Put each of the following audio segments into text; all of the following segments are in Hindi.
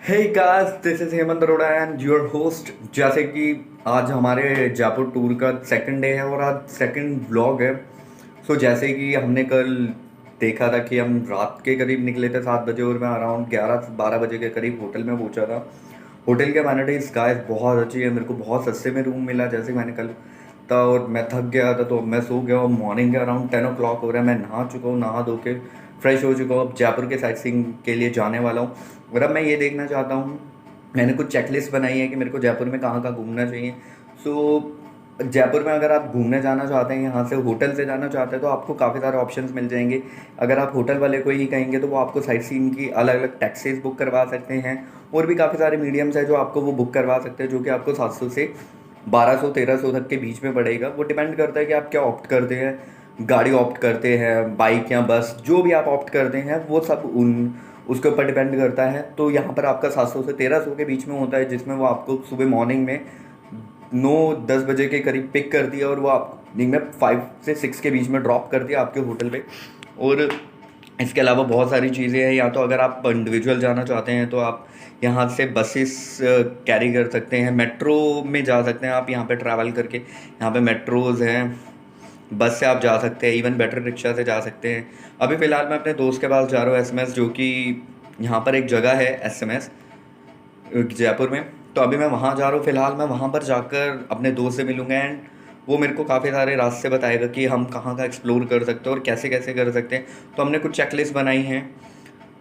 Hey guys, this is Hemant Arora and your host. जैसे कि आज हमारे जयपुर टूर का सेकंड डे है और आज सेकंड व्लॉग है। सो जैसे कि हमने कल देखा था कि हम रात के करीब निकले थे 7 बजे और मैं अराउंड 11-12 बजे के करीब होटल में पहुंचा था। होटल की अमेनिटीज गाइस बहुत अच्छी है, मेरे को बहुत सस्ते में रूम मिला जैसे मैंने कल था। और मैं थक गया था तो मैं सो गया और मॉर्निंग के अराउंड 10 o'clock हो रहा है। मैं नहा चुका हूँ, नहा धो के फ्रेश हो चुका हूँ। अब जयपुर के साइट सीइंग के लिए जाने वाला हूँ और अब मैं ये देखना चाहता हूँ, मैंने कुछ चेकलिस्ट बनाई है कि मेरे को जयपुर में कहाँ कहाँ घूमना चाहिए। सो जयपुर में अगर आप घूमने जाना चाहते हैं, यहाँ से होटल से जाना चाहते हैं, तो आपको काफ़ी सारे ऑप्शंस मिल जाएंगे। अगर आप होटल वाले को ही कहेंगे तो वो आपको साइट सीइंग की अलग अलग टैक्सीज बुक करवा सकते हैं। और भी काफ़ी सारे मीडियम्स हैं जो आपको वो बुक करवा सकते हैं, जो कि आपको 700 से 1200-1300 तक के बीच में पड़ेगा। वो डिपेंड करता है कि आप क्या ऑप्ट करते हैं, गाड़ी ऑप्ट करते हैं, बाइक या बस, जो भी आप ऑप्ट करते हैं वो सब उन उसके ऊपर डिपेंड करता है। तो यहाँ पर आपका 700 से 1300 के बीच में होता है, जिसमें वो आपको सुबह मॉर्निंग में 9-10 बजे के करीब पिक कर दिया और वो आप दिन में 5 से 6 के बीच में ड्रॉप कर दिया आपके होटल पे। और इसके अलावा बहुत सारी चीज़ें हैं। या तो अगर आप इंडिविजुअल जाना चाहते हैं तो आप यहाँ से बसेस कैरी कर सकते हैं, मेट्रो में जा सकते हैं आप यहाँ पे ट्रैवल करके। यहाँ पे मेट्रोज़ हैं, बस से आप जा सकते हैं, इवन बैटरी रिक्शा से जा सकते हैं। अभी फ़िलहाल मैं अपने दोस्त के पास जा रहा हूँ, एसएमएस, जो कि यहाँ पर एक जगह है एसएमएस जयपुर में। तो अभी मैं वहाँ जा रहा हूँ फ़िलहाल। मैं वहाँ पर जाकर अपने दोस्त से मिलूँगा एंड वो मेरे को काफ़ी सारे रास्ते बताएगा कि हम कहाँ का एक्सप्लोर कर सकते हैं और कैसे कैसे कर सकते हैं। तो हमने कुछ चेकलिस्ट बनाई हैं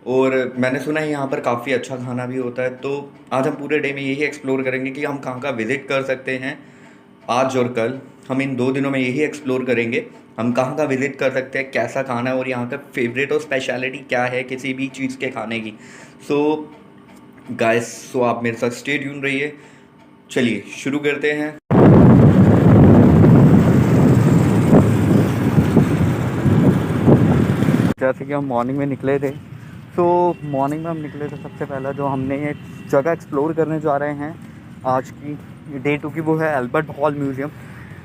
और मैंने सुना है यहाँ पर काफ़ी अच्छा खाना भी होता है। तो आज हम पूरे डे में यही एक्सप्लोर करेंगे कि हम कहाँ कहाँ विज़िट कर सकते हैं। आज और कल हम इन 2 दिनों में यही एक्सप्लोर करेंगे, हम कहाँ कहाँ विज़िट कर सकते हैं, कैसा खाना है और यहाँ का फेवरेट और स्पेशलिटी क्या है किसी भी चीज़ के खाने की। सो गाइस, सो आप मेरे साथ स्टे ट्यून रहिए। चलिए शुरू करते हैं। जैसे कि हम मॉर्निंग में निकले थे, तो मॉर्निंग में हम निकले थे, सबसे पहला जो हमने एक जगह एक्सप्लोर करने जा रहे हैं आज की डे 2 की, वो है अल्बर्ट हॉल म्यूज़ियम।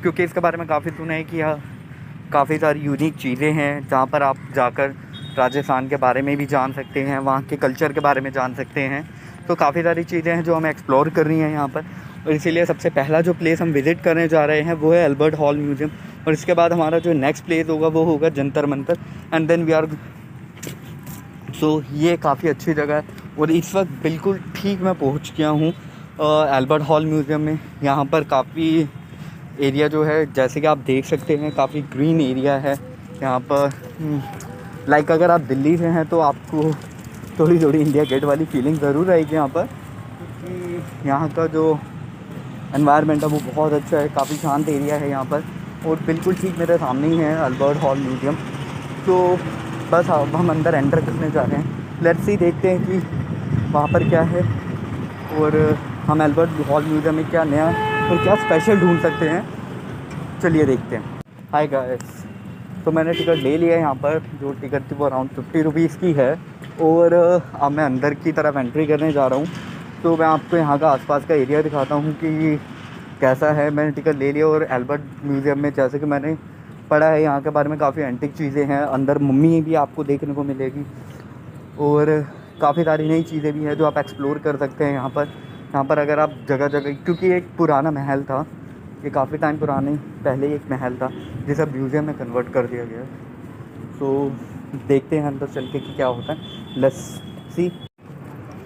क्योंकि इसके बारे में काफ़ी सुना है कि यहाँ काफ़ी सारी यूनिक चीज़ें हैं जहाँ पर आप जाकर राजस्थान के बारे में भी जान सकते हैं, वहाँ के कल्चर के बारे में जान सकते हैं। तो काफ़ी सारी चीज़ें हैं जो हमें एक्सप्लोर करनी है यहाँ पर। और इसीलिए सबसे पहला जो प्लेस हम विज़िट करने जा रहे हैं वो है अल्बर्ट हॉल म्यूज़ियम। और इसके बाद हमारा जो नेक्स्ट प्लेस होगा वो होगा Jantar Mantar, and then we are. So ये काफ़ी अच्छी जगह है और इस वक्त बिल्कुल ठीक मैं पहुंच गया हूँ अल्बर्ट हॉल म्यूज़ियम में। यहाँ पर काफ़ी एरिया जो है, जैसे कि आप देख सकते हैं, काफ़ी ग्रीन एरिया है यहाँ पर। लाइक अगर आप दिल्ली से हैं तो आपको थोड़ी थोड़ी इंडिया गेट वाली फीलिंग ज़रूर आएगी यहाँ पर, क्योंकि यहाँ का जो एनवायरनमेंट है वो बहुत अच्छा है, काफ़ी शांत एरिया है यहाँ पर। और बिल्कुल ठीक मेरे सामने ही है अल्बर्ट हॉल म्यूज़ियम। तो बस अब हम अंदर एंटर करने जा रहे हैं। लेट्स सी, देखते हैं कि वहाँ पर क्या है और हम अल्बर्ट हॉल म्यूज़ियम में क्या नया और क्या स्पेशल ढूंढ सकते हैं। चलिए देखते हैं। हाय गाइस, तो मैंने टिकट ले लिया है यहाँ पर। जो टिकट थी वो अराउंड 50 रुपीज़ की है और अब मैं अंदर की तरफ एंट्री करने जा रहा हूँ। तो मैं आपको यहाँ का आसपास का एरिया दिखाता हूँ कि कैसा है। मैंने टिकट ले लिया और अल्बर्ट म्यूज़ियम में, जैसे कि मैंने पढ़ा है यहाँ के बारे में, काफ़ी एंटिक चीज़ें हैं अंदर, मम्मी भी आपको देखने को मिलेगी और काफ़ी सारी नई चीज़ें भी हैं जो आप एक्सप्लोर कर सकते हैं यहाँ पर। यहाँ पर अगर आप जगह जगह, क्योंकि एक पुराना महल था, ये काफ़ी टाइम पुराने पहले एक महल था जिसे म्यूज़ियम में कन्वर्ट कर दिया गया। तो देखते हैं अंदर चल के कि क्या होता है। Let's see.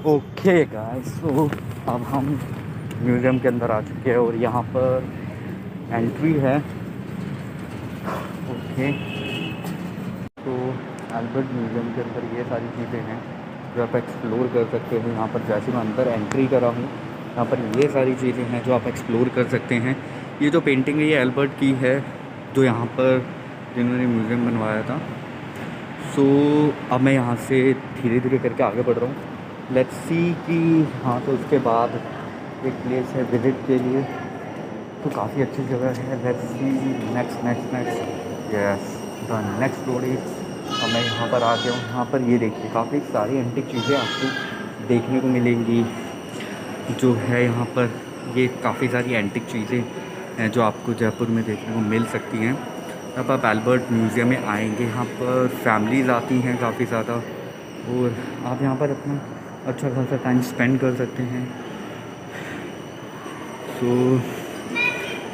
ओके गाइस, तो अब हम म्यूज़ियम के अंदर आ चुके हैं और यहाँ पर एंट्री है। ओके, तो अल्बर्ट म्यूज़ियम के अंदर ये सारी चीज़ें हैं जो आप एक्सप्लोर कर सकते हैं। यहाँ पर जैसे मैं अंदर एंट्री करा हूँ, यहाँ पर ये सारी चीज़ें हैं जो आप एक्सप्लोर कर सकते हैं। ये जो पेंटिंग है ये अल्बर्ट की है, जो यहाँ पर जिन्होंने म्यूज़ियम बनवाया था। सो अब मैं यहाँ से धीरे धीरे करके आगे बढ़ रहा हूँ। लेट्स सी कि हाँ, तो उसके बाद एक प्लेस है विज़िट के लिए, तो काफ़ी अच्छी जगह है। Let's see next yes, the next road is. अब मैं यहाँ पर आ गया हूँ। यहाँ पर ये देखिए काफ़ी सारी एंटिक चीज़ें आपको देखने को मिलेंगी जो है यहाँ पर। ये काफ़ी सारी एंटिक चीज़ें हैं जो आपको जयपुर में देखने को मिल सकती हैं। अब आप अल्बर्ट म्यूज़ियम में आएंगे, यहाँ पर फैमिलीज़ आती हैं काफ़ी ज़्यादा, और आप यहाँ पर अपना अच्छा खासा टाइम स्पेंड कर सकते हैं। सो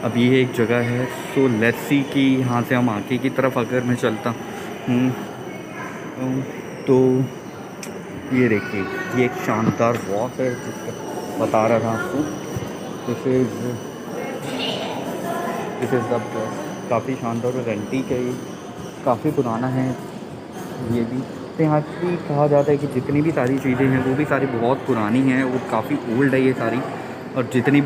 अब ये एक जगह है। सो लेट्स सी कि यहाँ से हम आगे की तरफ अगर मैं चलता हूँ तो ये देखिए, ये एक शानदार वॉक है जिसका बता रहा था आपको। दिस इज़ द काफ़ी शानदार और एंटीक है ये, काफ़ी पुराना है ये भी। तो यहाँ की कहा जाता है कि जितनी भी सारी चीज़ें हैं वो भी सारी बहुत पुरानी हैं और काफ़ी ओल्ड है ये सारी। और जितने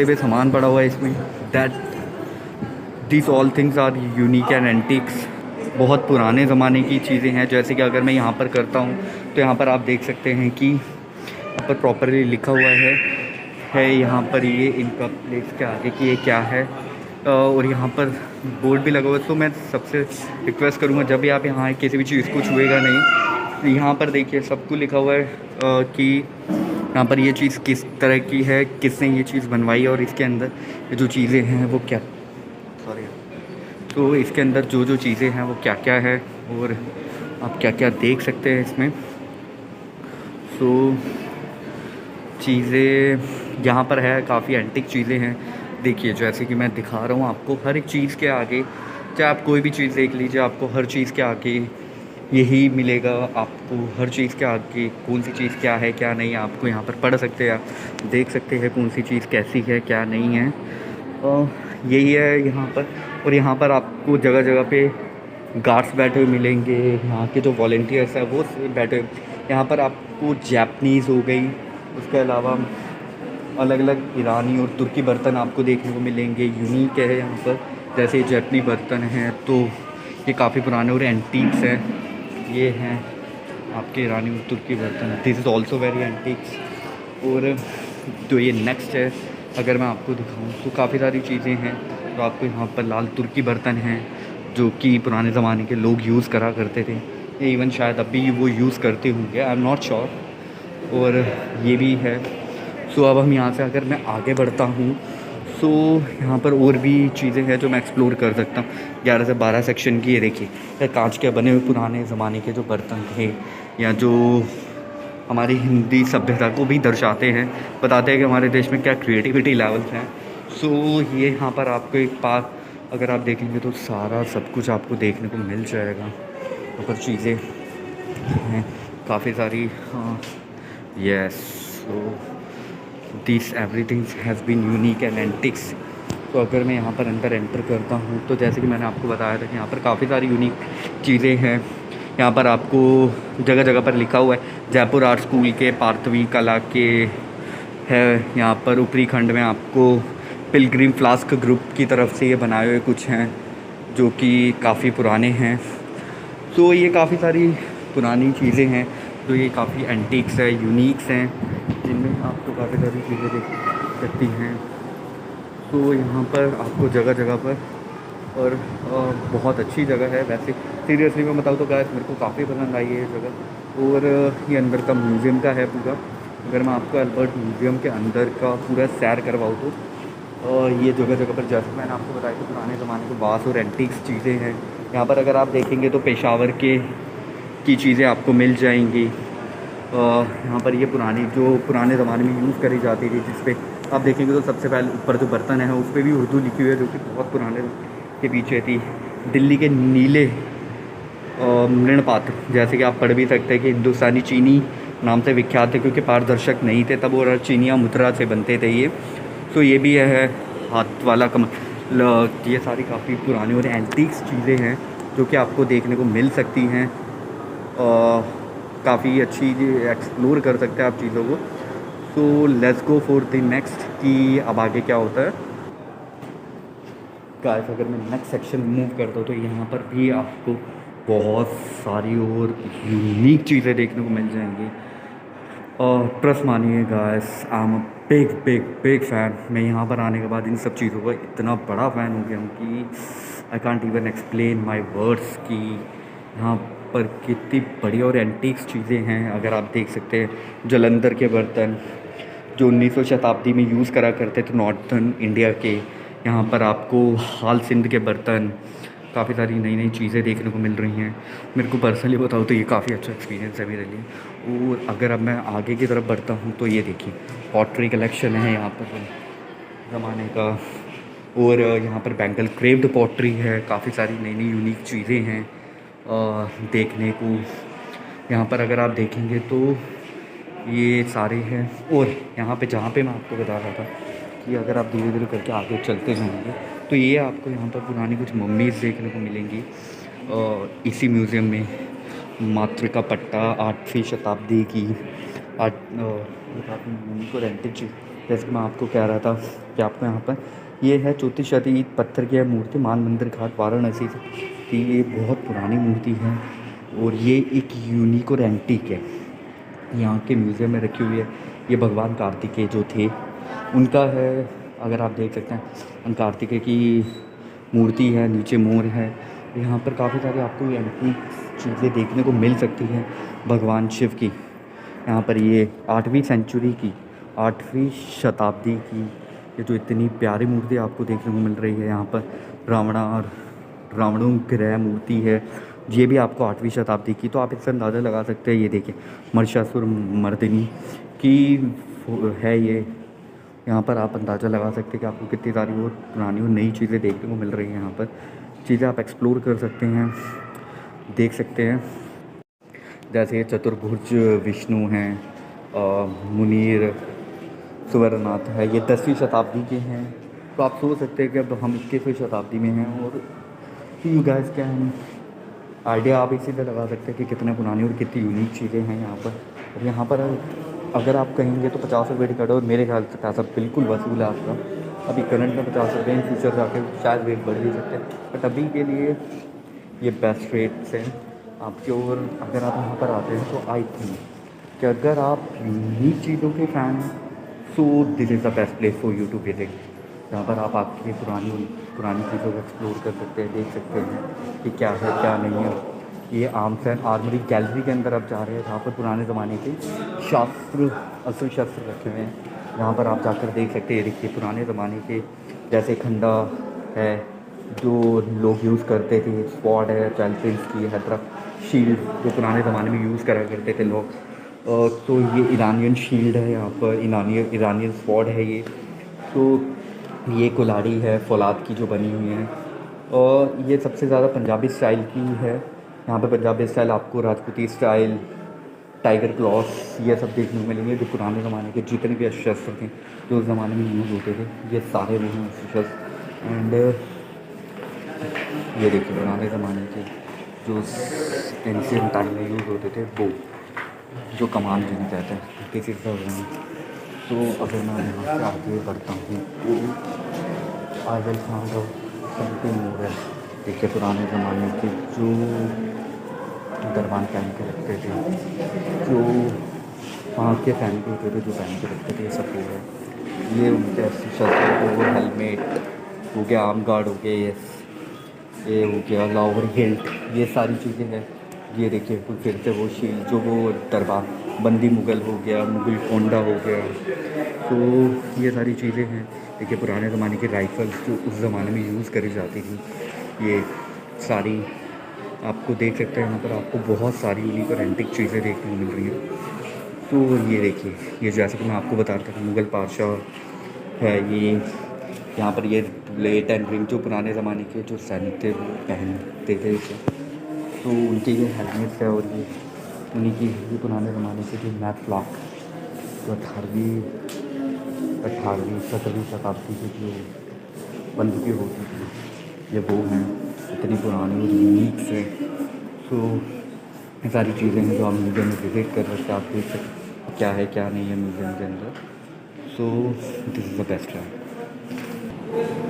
भी सामान पड़ा हुआ है इसमें, that this all things are unique and antiques. बहुत पुराने ज़माने की चीज़ें हैं। जैसे कि अगर मैं यहाँ पर करता हूँ तो यहाँ पर आप देख सकते हैं कि यहाँ पर प्रॉपरली लिखा हुआ है यहाँ पर ये इनका प्लेस के आगे कि ये क्या है। और यहाँ पर बोर्ड भी लगा हुआ है। तो मैं सबसे रिक्वेस्ट करूँगा, जब भी आप यहाँ किसी भी चीज़ को छुएगा नहीं, यहाँ पर देखिए सबको लिखा हुआ है कि यहाँ पर ये चीज़ किस तरह की है, किसने ये चीज़ बनवाई है और इसके अंदर जो चीज़ें हैं वो क्या, सॉरी, तो इसके अंदर जो जो चीज़ें हैं वो क्या क्या है और आप क्या क्या देख सकते हैं इसमें। सो चीज़ें यहाँ पर है, काफ़ी एंटिक चीज़ें हैं। देखिए जैसे कि मैं दिखा रहा हूँ आपको, हर एक चीज़ के आगे, चाहे आप कोई भी चीज़ देख लीजिए, आपको हर चीज़ के आगे यही मिलेगा। आपको हर चीज़ के आगे कौन सी चीज़ क्या है क्या नहीं, आपको यहाँ पर पढ़ सकते हैं, आप देख सकते हैं कौन सी चीज़ कैसी है क्या नहीं है। यही है यहाँ पर। और यहाँ पर आपको जगह जगह पे गार्ड्स बैठे हुए मिलेंगे, यहाँ के जो वॉलंटियर्स हैं वो बैठे हुए। यहाँ पर आपको जापनीज़ हो गई, उसके अलावा अलग अलग ईरानी और तुर्की बर्तन आपको देखने को मिलेंगे। यूनिक है यहाँ पर, जैसे जापानी बर्तन हैं तो ये काफ़ी पुराने और एंटीक्स हैं। ये हैं आपके ईरानी और तुर्की बर्तन, this is also very antiques. और जो ये नेक्स्ट है अगर मैं आपको दिखाऊं तो काफ़ी सारी चीज़ें हैं। तो आपको यहाँ पर लाल तुर्की बर्तन हैं जो कि पुराने ज़माने के लोग यूज़ करा करते थे, इवन शायद अभी वो यूज़ करते होंगे, आई एम नॉट श्योर। और ये भी है। सो अब हम यहाँ से अगर मैं आगे बढ़ता हूँ सो यहाँ पर और भी चीज़ें हैं जो मैं एक्सप्लोर कर सकता हूँ। 11 से 12 सेक्शन की ये देखिए, ये कांच के बने हुए पुराने ज़माने के जो बर्तन थे या जो हमारी हिंदी सभ्यता को भी दर्शाते हैं, बताते हैं कि हमारे देश में क्या क्रिएटिविटी लेवल्स हैं। सो ये यहाँ पर आपको एक पार्क अगर आप देखेंगे तो सारा सब कुछ आपको देखने को मिल जाएगा। यहाँ पर चीज़ें हैं काफ़ी सारी। हाँ, yes, so this everything has been unique and antiques. तो अगर मैं यहाँ पर अंदर एंटर करता हूँ तो जैसे कि मैंने आपको बताया था कि यहाँ पर काफ़ी सारी यूनिक चीज़ें हैं। यहाँ पर आपको जगह जगह पर लिखा हुआ है जयपुर आर्ट स्कूल के पार्थवी कला के है। यहाँ पर ऊपरी खंड में आपको पिलग्रिम फ्लास्क ग्रुप की तरफ से ये बनाए हुए कुछ हैं जो कि काफ़ी पुराने हैं। तो ये काफ़ी सारी पुरानी चीज़ें हैं जो ये काफ़ी एंटीक्स है, यूनिक्स हैं, जिनमें आपको काफ़ी सारी चीज़ें देख सकती हैं। तो यहाँ पर आपको जगह जगह पर और बहुत अच्छी जगह है। वैसे सीरियसली मैं बताऊँ तो गाइस मेरे को काफ़ी पसंद आई है ये जगह। और ये अंदर का म्यूज़ियम का है पूरा। अगर मैं आपको अल्बर्ट म्यूज़ियम के अंदर का पूरा सैर करवाऊँ तो ये जगह जगह पर, जैसे मैंने आपको बताया कि पुराने ज़माने के बास और एंटीक्स चीज़ें हैं। यहाँ पर अगर आप देखेंगे तो पेशावर के की चीज़ें आपको मिल जाएंगी। यहाँ पर ये पुराने ज़माने में यूज़ करी जाती थी, जिस पे आप देखेंगे तो सबसे पहले ऊपर जो बर्तन है उस पर भी उर्दू लिखी हुई है जो कि बहुत पुराने के पीछे थी। दिल्ली के नीले मृणपात्र, जैसे कि आप पढ़ भी सकते हैं कि हिंदुस्तानी चीनी नाम से विख्यात थे क्योंकि पारदर्शक नहीं थे तब, और चीनिया मुद्रा से बनते थे ये। तो ये भी है हाथ वाला कमल। ये सारी काफ़ी पुरानी और एंटीक्स चीज़ें हैं जो कि आपको देखने को मिल सकती हैं। काफ़ी अच्छी एक्सप्लोर कर सकते हैं आप चीज़ों को। So let's go for the next कि अब आगे क्या होता है। गाइस अगर मैं नेक्स्ट सेक्शन मूव करता हूँ तो यहाँ पर भी आपको बहुत सारी और यूनिक चीज़ें देखने को मिल जाएंगी। और ट्रस्ट मानिए guys, I am big big big fan. मैं यहाँ पर आने के बाद इन सब चीज़ों का इतना बड़ा फ़ैन हो गया हूँ कि I can't even explain my words कि यहाँ पर कितनी बड़ी और एंटीक्स चीज़ें हैं। अगर आप देख सकते हैं जलंधर के बर्तन जो 19वीं शताब्दी में यूज़ करा करते थे नॉर्थर्न इंडिया के। यहाँ पर आपको हाल सिंध के बर्तन काफ़ी सारी नई नई चीज़ें देखने को मिल रही हैं। मेरे को पर्सनली बताओ तो ये काफ़ी अच्छा एक्सपीरियंस है मेरे लिए। और अगर अब मैं आगे की तरफ बढ़ता हूँ तो ये देखिए पॉटरी कलेक्शन है यहाँ पर ज़माने का। और यहाँ पर बैंगल क्रेव्ड पॉटरी है, काफ़ी सारी नई नई यूनिक चीज़ें हैं देखने को। यहाँ पर अगर आप देखेंगे तो ये सारे हैं। और यहाँ पे जहाँ पे मैं आपको बता रहा था कि अगर आप धीरे धीरे करके आगे चलते जाएंगे तो ये आपको यहाँ पर पुरानी कुछ मम्मीज़ देखने को मिलेंगी इसी म्यूज़ियम में। मातृका पट्टा 8वीं शताब्दी की मम्मी को रेंटेड चीज़, जैसे कि मैं आपको कह रहा था कि आपको यहाँ पर ये है 34 शती पत्थर की मूर्ति मान मंदिर घाट वाराणसी की। ये बहुत पुरानी मूर्ति है और ये एक यूनिक और एंटीक है, यहाँ के म्यूज़ियम में रखी हुई है। ये भगवान कार्तिकेय जो थे उनका है, अगर आप देख सकते हैं कार्तिकेय की मूर्ति है, नीचे मोर है। यहाँ पर काफ़ी सारी आपको एंटीक चीज़ें देखने को मिल सकती हैं भगवान शिव की। यहाँ पर ये 8वीं सेंचुरी की 8वीं शताब्दी की ये जो इतनी प्यारी मूर्ति आपको देखने को मिल रही है। यहाँ पर रावणोग्रह मूर्ति है, ये भी आपको 8वीं शताब्दी की। तो आप इससे अंदाज़ा लगा सकते हैं। ये देखिए महिषासुर मर्दिनी की है ये। यहाँ पर आप अंदाज़ा लगा सकते हैं कि आपको कितनी सारी और पुरानी और नई चीज़ें देखने को मिल रही हैं। यहाँ पर चीज़ें आप एक्सप्लोर कर सकते हैं, देख सकते हैं। जैसे चतुर्भुज विष्णु हैं, मुनीर सुवर्णनाथ है, ये 10वीं शताब्दी के हैं। तो आप सोच सकते हैं कि अब हम 21वीं शताब्दी में हैं। और यू गाइस कैन आइडिया आप इसी से लगा सकते हैं कि कितने पुरानी और कितनी यूनिक चीज़ें हैं यहाँ पर। और यहाँ पर अगर आप कहेंगे तो 50 रुपये टिकट, और मेरे ख्याल से पैसा बिल्कुल वसूल है आपका। अभी करंट में 50 रुपये, इन फ्यूचर जाके शायद रेट बढ़ भी सकते हैं, बट अभी के लिए ये बेस्ट रेट्स हैं आपके। और अगर आप यहाँ पर आते हैं तो आई थिंक कि अगर आप यूनिक चीज़ों के फ़ैन हैं so this is the best place for you to visit. जहाँ पर आप आके पुरानी चीज़ों को एक्सप्लोर कर सकते हैं, देख सकते हैं कि क्या है क्या नहीं है। ये आर्म्स एंड आर्मरी गैलरी के अंदर आप जा रहे हैं, जहाँ पर पुराने ज़माने के अस्त्र शस्त्र रखे हुए हैं। यहाँ पर आप जाकर देख सकते हैं। देखिए पुराने ज़माने के जैसे खंडा है जो लोग यूज़ करते थे, स्वॉर्ड है चैल्पिन्स की हैदरा शील्ड जो पुराने ज़माने में यूज़ करा करते थे लोग। तो ये ईरानियन शील्ड है, यहाँ पर ईरानियन स्वॉर्ड है ये। तो ये कुल्हाड़ी है फौलाद की जो बनी हुई है, और ये सबसे ज़्यादा पंजाबी स्टाइल की है। यहाँ पे पंजाबी स्टाइल आपको राजपूती स्टाइल, टाइगर क्लॉस, ये सब देखने को मिलेंगे। जो पुराने ज़माने के जितने भी शस्त्र थे जो उस ज़माने में यूज़ होते थे, ये सारे वो हैं शस्त्र। एंड ये देखिए पुराने ज़माने के जो एंशियंट टाइम में यूज़ होते थे, वो जो कमान जिन्हें कहते हैं, किसी तरह। तो अगर मैं यहाँ से आगे बढ़ता हूँ तो I will found something more है। देखिए पुराने ज़माने के जो दरबान पहन के रखते थे, जो वहाँ के पहन के होते थे, जो पहन के रखते थे, ये सब हो है। ये उनके शस्त्र को हेलमेट हो गया, आर्म गार्ड हो गए, ये हो गया लावर हिल्ट, ये सारी चीज़ें हैं। ये देखिए फिर से वो शील्ड जो वो दरबार बंदी मुग़ल हो गया, मुग़ल कोंडा हो गया। तो ये सारी चीज़ें हैं। देखिए पुराने ज़माने के राइफ़ल्स जो उस ज़माने में यूज़ करी जाती थी, ये सारी आपको देख सकते हैं। यहाँ पर आपको बहुत सारी यूनिक और एंटीक चीज़ें देखने को मिल रही हैं। तो ये देखिए, ये जैसे कि मैं आपको बता रहा था मुग़ल बादशाह है ये। यहाँ पर ये प्लेट एंड रिंग जो पुराने ज़माने के जो सैनिक थे वो पहनते थे इसे। तो उनके ये हेलमेट्स है, और ये उन्हीं की ये पुराने ज़माने के जो मैथ फ्लॉक जो 18वीं 17वीं शताब्दी की जो बंदूकें होती थी, ये वो हैं इतनी पुरानी और यूनिक से। तो ये सारी चीज़ें हैं जो आप म्यूज़ियम में विज़िट कर सकते हैं। आप देख सकते क्या है क्या नहीं है म्यूज़ियम के अंदर। सो दिस इज़ द बेस्ट है।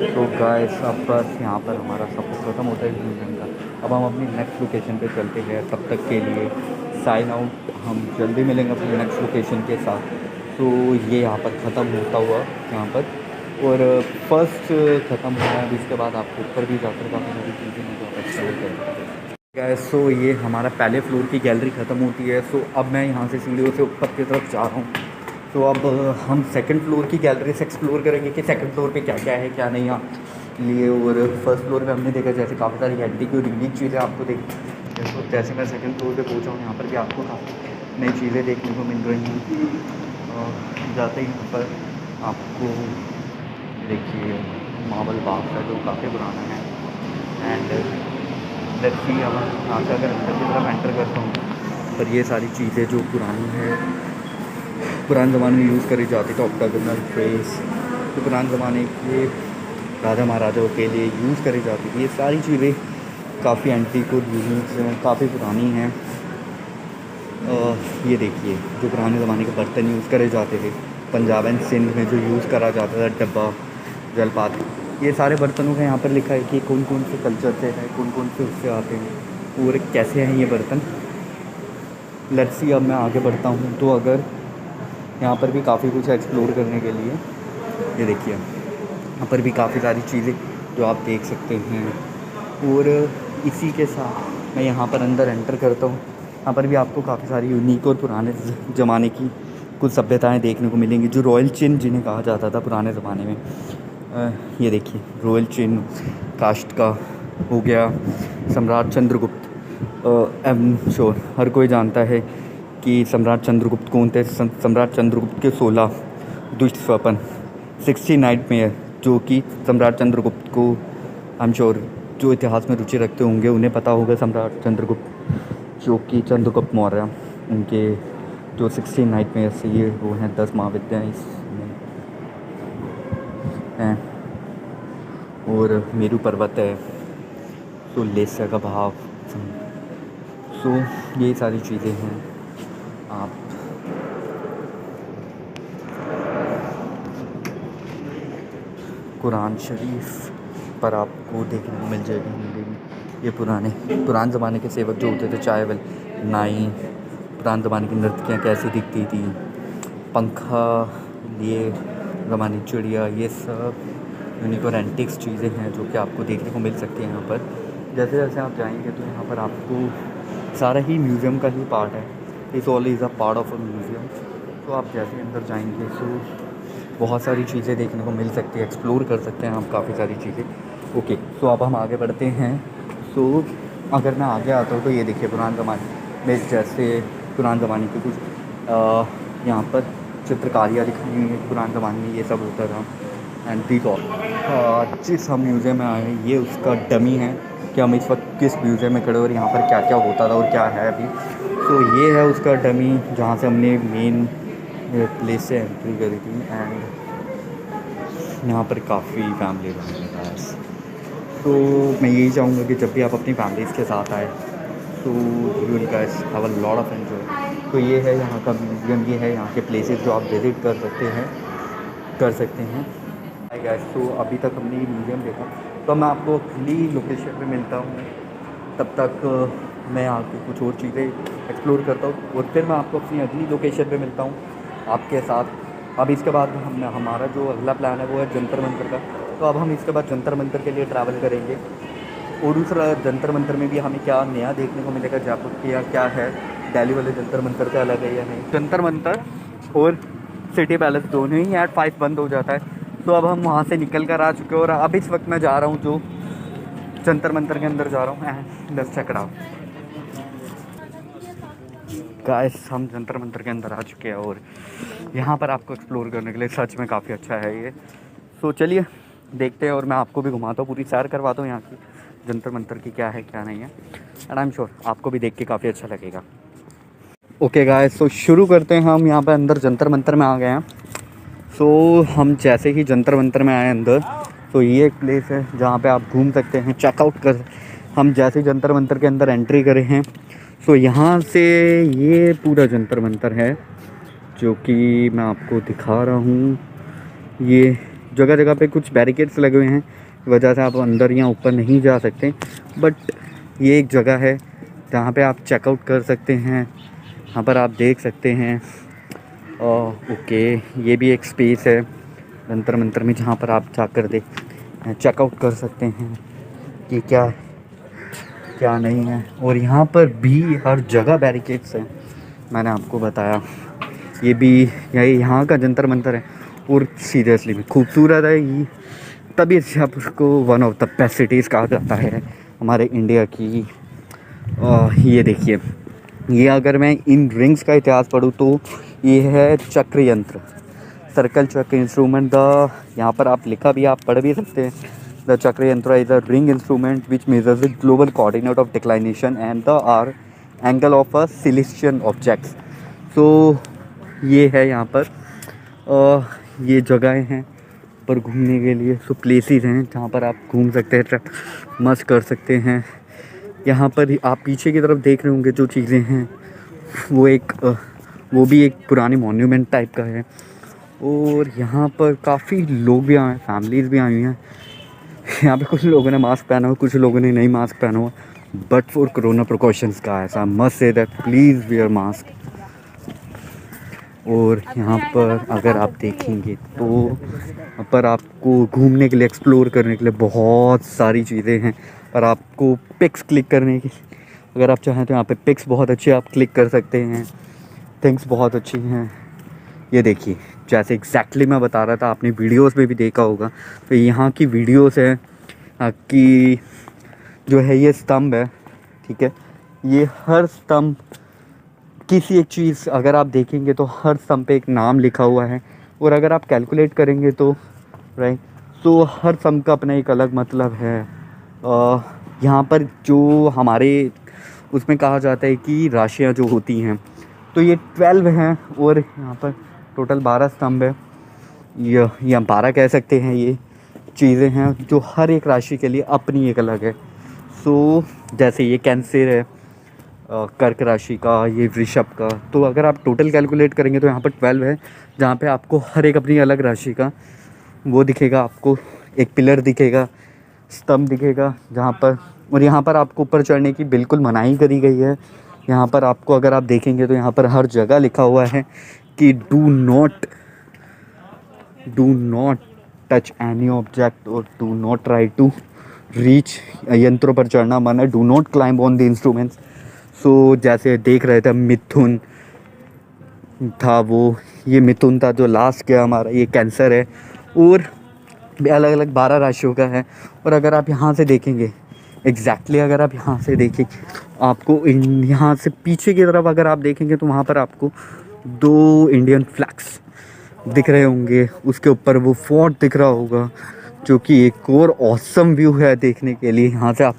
तो गाइस अब बस यहाँ पर हमारा सब कुछ ख़त्म होता है म्यूज़ियम का। अब हम अपनी नेक्स्ट लोकेशन पे चलते हैं। तब तक के लिए साइन आउट, हम जल्दी मिलेंगे अपनी नेक्स्ट लोकेशन के साथ। तो ये यहाँ पर ख़त्म होता हुआ यहाँ पर, और फर्स्ट ख़त्म हुआ है। अभी इसके बाद आपको ऊपर भी जाकर काफ़ी सारी चीज़ें हैं जो आप एक्सप्लोर करेंगे। सो ये हमारा पहले फ्लोर की गैलरी ख़त्म होती है। सो अब मैं यहाँ से सीढ़ियों से ऊपर की तरफ जा रहा हूँ। तो अब हम सेकंड फ्लोर की गैलरी से एक्सप्लोर करेंगे कि सेकंड फ्लोर पे क्या क्या है क्या नहीं है। लिए। और फर्स्ट फ्लोर पे हमने देखा जैसे काफ़ी सारी एंटीक और यूनिक चीज़ें आपको तो जैसे मैं सेकंड फ्लोर पे पहुंचा हूँ, यहाँ पर भी आपको काफ़ी नई चीज़ें देखने को मिल रही हैं। और जाते ही यहाँ पर आपको देखिए मार्बल बाग है जो काफ़ी पुराना है। एंड लेट्स सी, अब यहाँ से अगर अंदर की तरफ एंटर करता हूँ पर ये सारी चीज़ें जो पुरानी है, पुराने ज़माने में यूज़ करी जाती थी, ऑक्टागोनल फ्रेस तो पुराने ज़माने के राजा महाराजाओं के लिए यूज़ करी जाती थी। ये सारी चीज़ें काफ़ी एंटीक और यूनिक हैं, काफ़ी पुरानी हैं। ये देखिए जो पुराने ज़माने के बर्तन यूज़ करे जाते थे, पंजाब एंड सिंध में जो यूज़ करा जाता था, डब्बा, जलपात, ये सारे बर्तनों का यहाँ पर लिखा है कि कौन कौन से कल्चर से है, कौन कौन से उससे आते हैं और कैसे हैं ये बर्तन। लेट्स सी, अब मैं आगे बढ़ता हूँ तो अगर यहाँ पर भी काफ़ी कुछ एक्सप्लोर करने के लिए, ये देखिए यहाँ पर भी काफ़ी सारी चीज़ें जो आप देख सकते हैं। और इसी के साथ मैं यहाँ पर अंदर एंटर करता हूँ, यहाँ पर भी आपको काफ़ी सारी यूनिक और पुराने ज़माने की कुछ सभ्यताएं देखने को मिलेंगी, जो रॉयल चिन्ह जिन्हें कहा जाता था पुराने ज़माने में। ये देखिए रॉयल चिन्ह कास्ट का हो गया, सम्राट चंद्रगुप्त। आई एम श्योर हर कोई जानता है कि सम्राट चंद्रगुप्त कौन थे। सम्राट चंद्रगुप्त के 16 दुष्ट स्वप्न, 60 नाइटमेयर, जो कि सम्राट चंद्रगुप्त को आई एम श्योर जो इतिहास में रुचि रखते होंगे उन्हें पता होगा। सम्राट चंद्रगुप्त जो कि चंद्रगुप्त मौर्य, उनके जो 60 नाइटमेयर से ये वो हैं 10 महाविद्याएँ इसमें हैं। और मेरू पर्वत है, तो लेस्य का भाव, सो ये सारी चीज़ें हैं। आप कुरान शरीफ पर आपको देखने को मिल जाएगी। ये पुराने ज़माने के सेवक जो होते थे, चाय वाल नाई, पुराने ज़माने की नर्तकियाँ कैसी दिखती थी, पंखा लिए ज़मानी चिड़िया, ये सब यूनिक और एंटिक्स चीज़ें हैं जो कि आपको देखने को मिल सकती हैं यहाँ पर। जैसे जैसे आप जाएंगे तो यहाँ पर आपको सारा ही म्यूज़ियम का ही पार्ट है। इस all is a part of a museum. तो आप जैसे अंदर जाएंगे तो बहुत सारी चीज़ें देखने को मिल सकती है, एक्सप्लोर कर सकते हैं आप काफ़ी सारी चीज़ें। ओके, तो अब हम आगे बढ़ते हैं। तो अगर मैं आगे आता हूँ तो ये देखिए पुराने ज़माने में जैसे पुराने ज़माने के कुछ यहाँ पर चित्रकारियाँ दिखाई हुई हैं, पुराने ज़माने में ये सब होता था। एंड दी जिस हम म्यूज़ियम में आए हैं ये उसका डमी है कि हम इस वक्त किस म्यूज़ियम में खड़े और यहाँ पर क्या क्या होता था और क्या है अभी। तो ये है उसका डमी जहाँ से हमने मेन प्लेस से एंट्री करी थी। एंड यहाँ पर काफ़ी फैमिली रहा। तो मैं यही चाहूँगा कि जब भी आप अपनी फैमिलीज़ के साथ आए तो you will guys have a lot of enjoy. तो ये है यहाँ का म्यूज़ियम, ये है यहाँ के प्लेसेस जो आप विज़िट कर सकते हैं। हाय गाइस, तो अभी तक हमने ये म्यूज़ियम देखा, तो मैं आपको अगली लोकेशन पे मिलता हूँ। तब तक मैं आके कुछ और चीज़ें एक्सप्लोर करता हूँ और फिर मैं आपको अपनी अगली लोकेशन पे मिलता हूँ आपके साथ। अब इसके बाद हमारा जो अगला प्लान है वो है जंतर मंतर का। तो अब हम इसके बाद जंतर मंतर के लिए ट्रैवल करेंगे और दूसरा जंतर मंतर में भी हमें क्या नया देखने को मिलेगा जयपुर के, या क्या है दिल्ली वाले जंतर मंतर से अलग है या नहीं। जंतर मंतर और सिटी पैलेस दोनों ही एट 5 बंद हो जाता है। तो अब हम वहाँ से निकल कर आ चुके हैं और अब इस वक्त मैं जा रहा हूँ जो जंतर मंतर के अंदर जा रहा हूँ। And let's check it out guys, हम जंतर मंतर के अंदर आ चुके हैं और यहाँ पर आपको एक्सप्लोर करने के लिए सच में काफ़ी अच्छा है ये। तो चलिए देखते हैं और मैं आपको भी घुमाता हूँ, पूरी सैर करवाता हूँ यहाँ की जंतर मंतर की क्या है क्या नहीं है। एंड आई एम श्योर आपको भी देख के काफ़ी अच्छा लगेगा। ओके गाइस, तो शुरू करते हैं। हम यहाँ पर अंदर जंतर मंतर में आ गए हैं। सो हम जैसे ही जंतर मंतर में आए अंदर, तो ये एक प्लेस है जहाँ पे आप घूम सकते हैं, चेकआउट कर। हम जैसे जंतर मंतर के अंदर एंट्री करे हैं, सो यहाँ से ये पूरा जंतर मंतर है जो कि मैं आपको दिखा रहा हूँ। ये जगह जगह पे कुछ बैरिकेड्स लगे हुए हैं, वजह से आप अंदर या ऊपर नहीं जा सकते, बट ये एक जगह है जहाँ पे आप चेकआउट कर सकते हैं। यहाँ पर आप देख सकते हैं। ओके, ये भी एक स्पेस है जंतर मंतर में जहाँ पर आप जाकर चेकआउट कर सकते हैं कि क्या नहीं है। और यहाँ पर भी हर जगह बैरिकेड्स हैं, मैंने आपको बताया। ये भी यहाँ का जंतर मंतर है और सीरियसली भी खूबसूरत है। तभी जयपुर को one of the best cities कहा जाता है हमारे इंडिया की। ये देखिए, ये अगर मैं इन रिंग्स का इतिहास पढ़ूँ तो ये है चक्र यंत्र, सर्कल चक्र इंस्ट्रूमेंट। द यहाँ पर आप लिखा भी, आप पढ़ भी सकते हैं। The Chakra Yantra is a ring instrument which measures the global coordinate of declination and the hour angle of a celestial objects. So ये है यहाँ पर ये जगहें हैं पर घूमने के लिए, सो प्लेसेस हैं जहाँ पर आप घूम सकते हैं, मस्त कर सकते हैं। यहाँ पर आप पीछे की तरफ देख रहे होंगे जो चीज़ें हैं वो भी एक पुरानी मॉन्यूमेंट टाइप का है। और यहाँ पर काफ़ी लोग भी आए हैं, फैमिलीज़ भी आई हुई हैं। यहाँ पे कुछ लोगों ने मास्क पहना हुआ, कुछ लोगों ने नहीं मास्क पहना हुआ, बट फॉर कोरोना प्रिकॉशंस का ऐसा must say that please wear mask. और यहाँ पर अगर आप देखेंगे तो यहाँ पर आपको घूमने के लिए, एक्सप्लोर करने के लिए बहुत सारी चीज़ें हैं। और आपको पिक्स क्लिक करने की, अगर आप चाहें तो यहाँ पे पिक्स बहुत अच्छे आप क्लिक कर सकते हैं, थिंग्स बहुत अच्छी हैं। ये देखिए, जैसे एग्जैक्टली मैं बता रहा था, आपने वीडियोस में भी देखा होगा, तो यहाँ की वीडियोस है कि जो है ये स्तंभ है, ठीक है। ये हर स्तंभ किसी एक चीज़ अगर आप देखेंगे तो हर स्तंभ पे एक नाम लिखा हुआ है। और अगर आप कैलकुलेट करेंगे तो राइट, तो हर स्तंभ का अपना एक अलग मतलब है। यहाँ पर जो हमारे उसमें कहा जाता है कि राशियाँ जो होती हैं, तो ये 12 हैं और यहाँ पर टोटल 12 स्तंभ है, या 12 कह सकते हैं। ये चीज़ें हैं जो हर एक राशि के लिए अपनी एक अलग है। सो जैसे ये कैंसर है, कर्क राशि का, ये वृषभ का। तो अगर आप टोटल कैलकुलेट करेंगे तो यहाँ पर 12 है, जहाँ पे आपको हर एक अपनी अलग राशि का वो दिखेगा। आपको एक पिलर दिखेगा, स्तंभ दिखेगा जहाँ पर। और यहाँ पर आपको ऊपर चढ़ने की बिल्कुल मनाही करी गई है। यहाँ पर आपको अगर आप देखेंगे तो यहाँ पर हर जगह लिखा हुआ है कि do not touch any object और do not try to reach. यंत्रों पर चढ़ना मना है, do not climb on the instruments. So जैसे देख रहे थे, मिथुन था वो, ये मिथुन था जो लास्ट गया हमारा, ये कैंसर है। और अलग अलग 12 राशियों का है। और अगर आप यहाँ से देखेंगे एग्जैक्टली, अगर आप यहाँ से देखेंगे आपको यहाँ से पीछे की तरफ अगर आप देखेंगे तो वहाँ पर आपको 2 इंडियन फ्लैग्स दिख रहे होंगे। उसके ऊपर वो फोर्ट दिख रहा होगा, जो कि एक और ऑसम व्यू है देखने के लिए। यहाँ से आप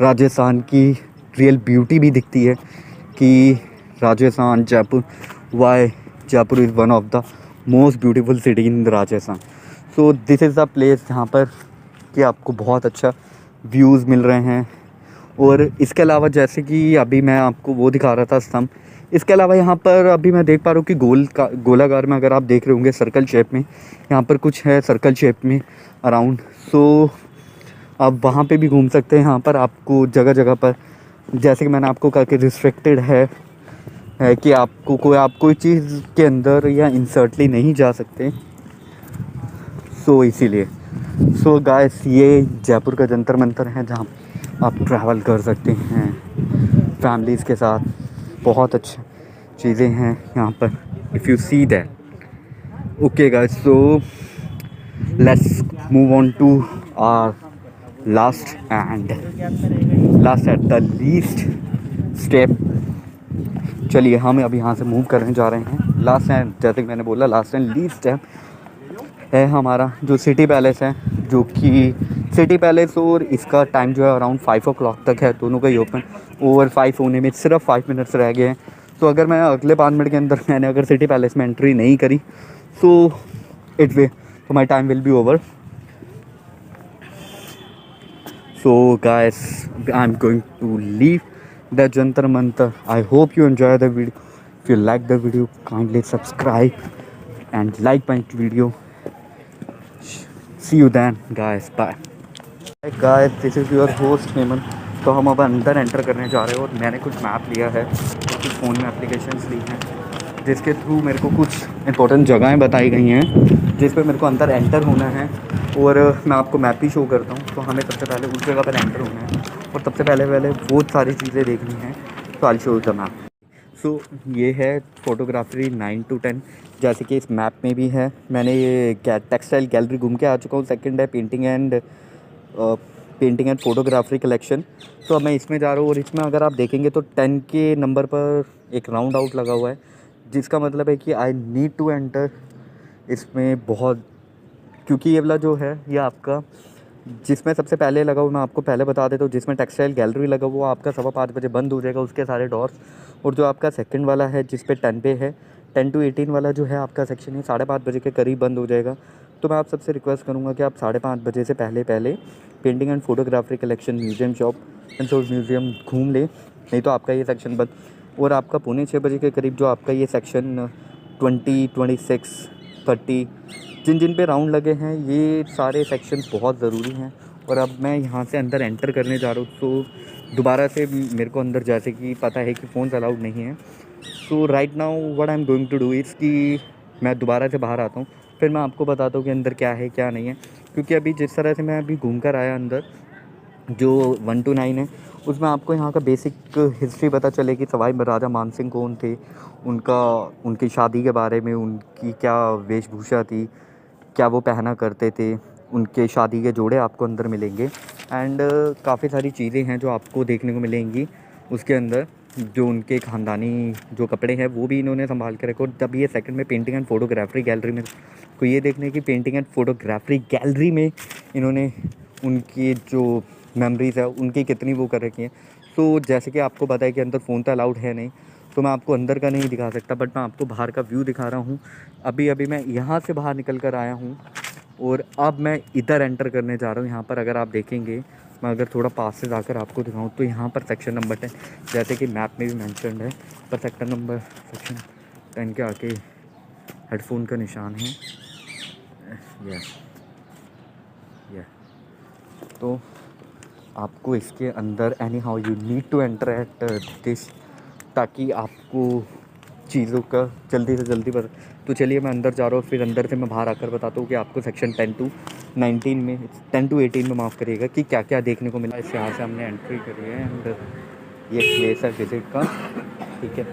राजस्थान की रियल ब्यूटी भी दिखती है कि Rajasthan, Jaipur, why Jaipur is one of the most beautiful city in Rajasthan. So this is the place जहाँ पर कि आपको बहुत अच्छा व्यूज़ मिल रहे हैं। और इसके अलावा जैसे कि अभी मैं आपको वो दिखा रहा था स्तंभ, इसके अलावा यहाँ पर अभी मैं देख पा रहा हूँ कि गोलाकार में अगर आप देख रहे होंगे सर्कल शेप में, यहाँ पर कुछ है सर्कल शेप में अराउंड। सो आप वहाँ पे भी घूम सकते हैं। यहाँ पर आपको जगह जगह पर, जैसे कि मैंने आपको कहा कि रिस्ट्रिक्टेड है कि आप कोई चीज़ के अंदर या इंसर्टली नहीं जा सकते। सो इसीलिए गाइस, ये जयपुर का जंतर मंतर है जहाँ आप ट्रैवल कर सकते हैं फैमिलीज़ के साथ। बहुत अच्छी चीज़ें हैं यहाँ पर, if you see that. Okay guys, so let's move on to our last at the least step. चलिए, हम अब यहाँ से मूव करने जा रहे हैं। लास्ट एंड, जैसे कि मैंने बोला, लास्ट एंड लीस्ट स्टेप है हमारा जो सिटी पैलेस है, जो कि सिटी पैलेस, और इसका टाइम जो है अराउंड 5 o'clock तक है, दोनों का ही ओपन। और 5 होने में सिर्फ 5 मिनट्स रह गए हैं। तो अगर मैं अगले 5 मिनट के अंदर मैंने अगर सिटी पैलेस में एंट्री नहीं करी तो my time will be over. So guys, I am going to leave the Jantar Mantar. I hope you enjoy the video. If you like the video, kindly subscribe and like my video. See you then, guys. Bye. Hi guys, this is your host Hemant. तो हम अब अंदर एंटर करने जा रहे हैं और मैंने कुछ मैप लिया है, कुछ फ़ोन में एप्लीकेशंस ली हैं, जिसके थ्रू मेरे को कुछ इंपॉर्टेंट जगहें बताई गई हैं जिस पे मेरे को अंदर एंटर होना है। और मैं आपको मैप भी शो करता हूँ। तो हमें सबसे पहले उस जगह पर एंटर होना है और सबसे पहले बहुत सारी चीज़ें देखनी हैं। तो आई शो द मैप। सो ये है फ़ोटोग्राफी 9 to 10, जैसे कि इस मैप में भी है। मैंने ये टेक्सटाइल गैलरी घूम के आ चुका हूँ। सेकंड है पेंटिंग एंड फोटोग्राफी कलेक्शन। तो अब मैं इसमें जा रहा हूँ और इसमें अगर आप देखेंगे तो 10 के नंबर पर एक राउंड आउट लगा हुआ है, जिसका मतलब है कि आई नीड टू एंटर इसमें बहुत, क्योंकि ये वाला जो है ये आपका जिसमें सबसे पहले लगा हुआ, मैं आपको पहले बता देता हूँ, जिसमें टेक्सटाइल गैलरी लगा हुआ आपका 5:15 बजे बंद हो जाएगा उसके सारे डोर्स। और जो आपका सेकंड वाला है जिस पे 10 पे है, 10 to 18 वाला जो है आपका सेक्शन है 5:30 बजे के करीब बंद हो जाएगा। तो मैं आप सबसे रिक्वेस्ट करूँगा कि आप 5:30 बजे से पहले पहले painting and photography collection museum shop and source museum घूम लें, नहीं तो आपका ये सेक्शन बंद। और आपका 5:45 बजे के करीब जो आपका ये सेक्शन 20, 26, 30 जिन जिन पे राउंड लगे हैं, ये सारे सेक्शन बहुत ज़रूरी हैं। और अब मैं यहाँ से अंदर एंटर करने जा रहा हूँ, तो दोबारा से मेरे को अंदर, जैसे कि पता है कि फ़ोन अलाउड नहीं है। So right now what I am going to do is कि मैं दोबारा से बाहर आता हूँ, फिर मैं आपको बताता हूँ कि अंदर क्या है क्या नहीं है। क्योंकि अभी जिस तरह से मैं अभी घूम कर आया अंदर, जो 1 to 9 है, उसमें आपको यहाँ का बेसिक हिस्ट्री पता चलेगी। सवाई राजा मानसिंह कौन थे, उनकी शादी के बारे में, उनकी क्या वेशभूषा थी, क्या वो पहना करते थे, उनके शादी के जोड़े आपको अंदर मिलेंगे। एंड काफ़ी सारी चीज़ें हैं जो आपको देखने को मिलेंगी उसके अंदर। जो उनके ख़ानदानी जो कपड़े हैं वो भी इन्होंने संभाल के रखे। और जब ये सेकंड में पेंटिंग एंड फोटोग्राफी गैलरी में, तो ये देखने की पेंटिंग एंड फोटोग्राफी गैलरी में इन्होंने उनकी जो मेमोरीज़ है उनकी कितनी वो कर रखी हैं। तो जैसे कि आपको पता है कि अंदर फ़ोन तो अलाउड है नहीं, तो मैं आपको अंदर का नहीं दिखा सकता, बट मैं आपको बाहर का व्यू दिखा रहा हूँ। अभी अभी मैं यहाँ से बाहर निकल कर आया हूँ और अब मैं इधर एंटर करने जा रहा हूँ। यहाँ पर अगर आप देखेंगे, मैं अगर थोड़ा पास से जाकर आपको दिखाऊँ, तो यहाँ पर सेक्शन नंबर 10, जैसे कि मैप में भी मेंशन्ड है, पर सेक्शन 10 के आके हेडफोन का निशान है। या तो आपको इसके अंदर anyhow you need to enter at this, ताकि आपको चीज़ों का जल्दी से जल्दी पता। तो चलिए मैं अंदर जा रहा हूँ, फिर अंदर से मैं बाहर आकर बताता हूँ कि आपको सेक्शन 10 to 19 में, 10 to 18 में माफ़ करिएगा, कि क्या क्या देखने को मिला। इस यहाँ से हमने एंट्री करी है एंड ये प्लेस है विज़िट का, ठीक है।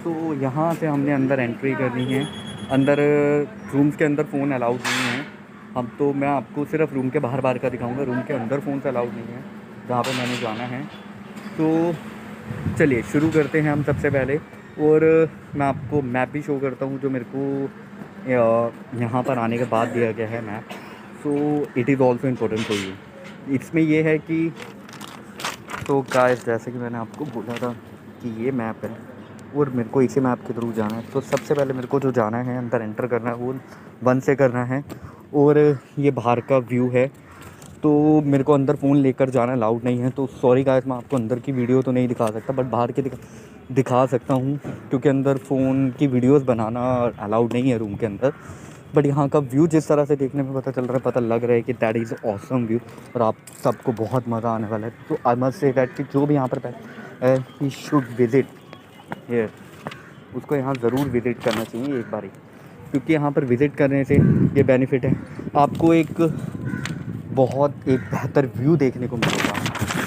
तो यहाँ से हमने अंदर एंट्री करनी है। अंदर रूम्स के अंदर फ़ोन अलाउड नहीं है। हम तो मैं आपको सिर्फ रूम के बाहर बाहर का दिखाऊंगा, रूम के अंदर फ़ोन अलाउड नहीं है जहाँ पे मैंने जाना है। तो चलिए शुरू करते हैं हम सबसे पहले। और मैं आपको मैप भी शो करता हूँ जो मेरे को यहाँ पर आने के बाद दिया गया है map. So it is also important for you. इसमें ये है कि, तो गाइस जैसे कि मैंने आपको बोला था कि ये मैप है और मेरे को इसी मैप के थ्रू जाना है। तो सबसे पहले मेरे को जो जाना है, अंदर एंटर करना है, वो 1 से करना है। और ये बाहर का व्यू है, तो मेरे को अंदर फ़ोन लेकर जाना अलाउड नहीं है। तो सॉरी गाइस, मैं आपको अंदर की वीडियो तो नहीं दिखा सकता, बट बाहर की दिखा सकता हूँ, क्योंकि अंदर फ़ोन की वीडियोस बनाना अलाउड नहीं है रूम के अंदर। बट यहाँ का व्यू जिस तरह से देखने में पता लग रहा है कि दैट इज़ ऑसम व्यू, और आप सबको बहुत मज़ा आने वाला है। तो आई मस्ट से दैट कि जो भी यहाँ पर ही शुड विज़िट हियर, उसको यहाँ ज़रूर विज़िट करना चाहिए एक बारी, क्योंकि यहाँ पर विज़िट करने से ये बेनिफिट है, आपको एक बेहतर व्यू देखने को मिलेगा,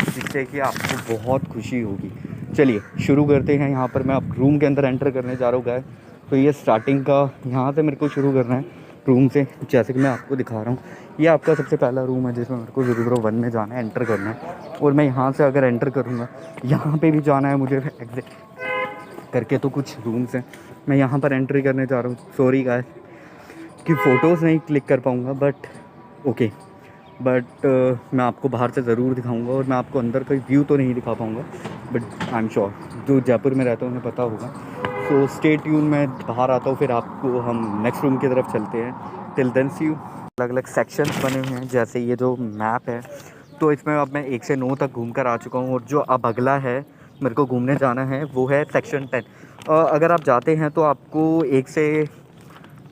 जिससे कि आपको बहुत खुशी होगी। चलिए शुरू करते हैं। यहाँ पर मैं अब रूम के अंदर एंटर करने जा रहा हूँ गाइस। तो ये स्टार्टिंग का यहाँ से मेरे को शुरू करना है रूम से, जैसे कि मैं आपको दिखा रहा हूँ। ये आपका सबसे पहला रूम है जिसमें मेरे को 001 में जाना है, एंटर करना है। और मैं यहाँ से अगर एंटर करूँगा, यहाँ पे भी जाना है मुझे एग्जिट करके, तो कुछ रूम्स हैं, मैं यहाँ पर एंट्री करने जा रहा हूँ। सॉरी गाइस कि फ़ोटोज़ नहीं क्लिक कर पाऊँगा, बट ओके। बट मैं आपको बाहर से ज़रूर दिखाऊंगा, और मैं आपको अंदर का व्यू तो नहीं दिखा पाऊँगा, बट आई एम श्योर जो जयपुर में रहते हैं उन्हें पता होगा। सो स्टे ट्यून, मैं बाहर आता हूँ, फिर आपको हम नेक्स्ट रूम की तरफ चलते हैं। Till then see you. अलग अलग सेक्शंस बने हुए हैं, जैसे ये जो मैप है, तो इसमें अब मैं 1 से 9 तक घूम कर आ चुका हूँ। और जो अब अगला है मेरे को घूमने जाना है, वो है सेक्शन 10। अगर आप जाते हैं तो आपको 1 से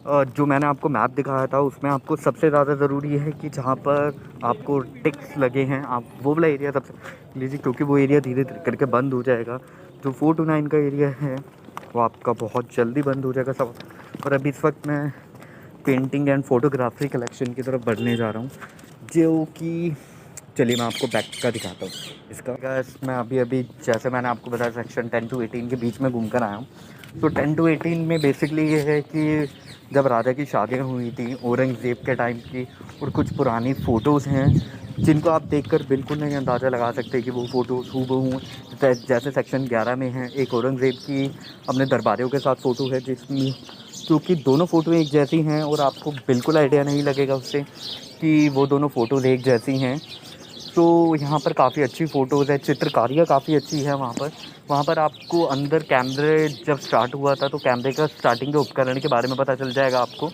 जो मैंने आपको मैप दिखाया था, उसमें आपको सबसे ज़्यादा ज़रूरी है कि जहाँ पर आपको टिक्स लगे हैं, आप वो वाला एरिया सबसे लीजिए, क्योंकि वो एरिया धीरे धीरे करके बंद हो जाएगा। जो 4 to 9 का एरिया है वो आपका बहुत जल्दी बंद हो जाएगा सब। और अभी इस वक्त मैं पेंटिंग एंड फोटोग्राफी कलेक्शन की तरफ बढ़ने जा रहा हूँ, जो कि चलिए मैं आपको बैक का दिखाता हूँ इसका। गैस मैं अभी अभी जैसे मैंने आपको बताया सेक्शन 10 to 18 के बीच में घूम कर आया हूँ। तो 10 to 18 में बेसिकली ये है कि जब राजा की शादियाँ हुई थी औरंगज़ेब के टाइम की, और कुछ पुरानी फ़ोटोज़ हैं जिनको आप देखकर बिल्कुल नहीं अंदाज़ा लगा सकते कि वो फ़ोटोज़ हूबहू जैसे सेक्शन 11 में है एक औरंगज़ेब की अपने दरबारियों के साथ फ़ोटो है, जिसमें क्योंकि दोनों फ़ोटो एक जैसी हैं और आपको बिल्कुल आइडिया नहीं लगेगा उससे कि वो दोनों फ़ोटोज़ एक जैसी हैं। तो यहाँ पर काफ़ी अच्छी फ़ोटोज़ है, चित्रकारियाँ काफ़ी अच्छी है वहाँ पर। वहाँ पर आपको अंदर कैमरे जब स्टार्ट हुआ था तो कैमरे का स्टार्टिंग के उपकरण के बारे में पता चल जाएगा आपको।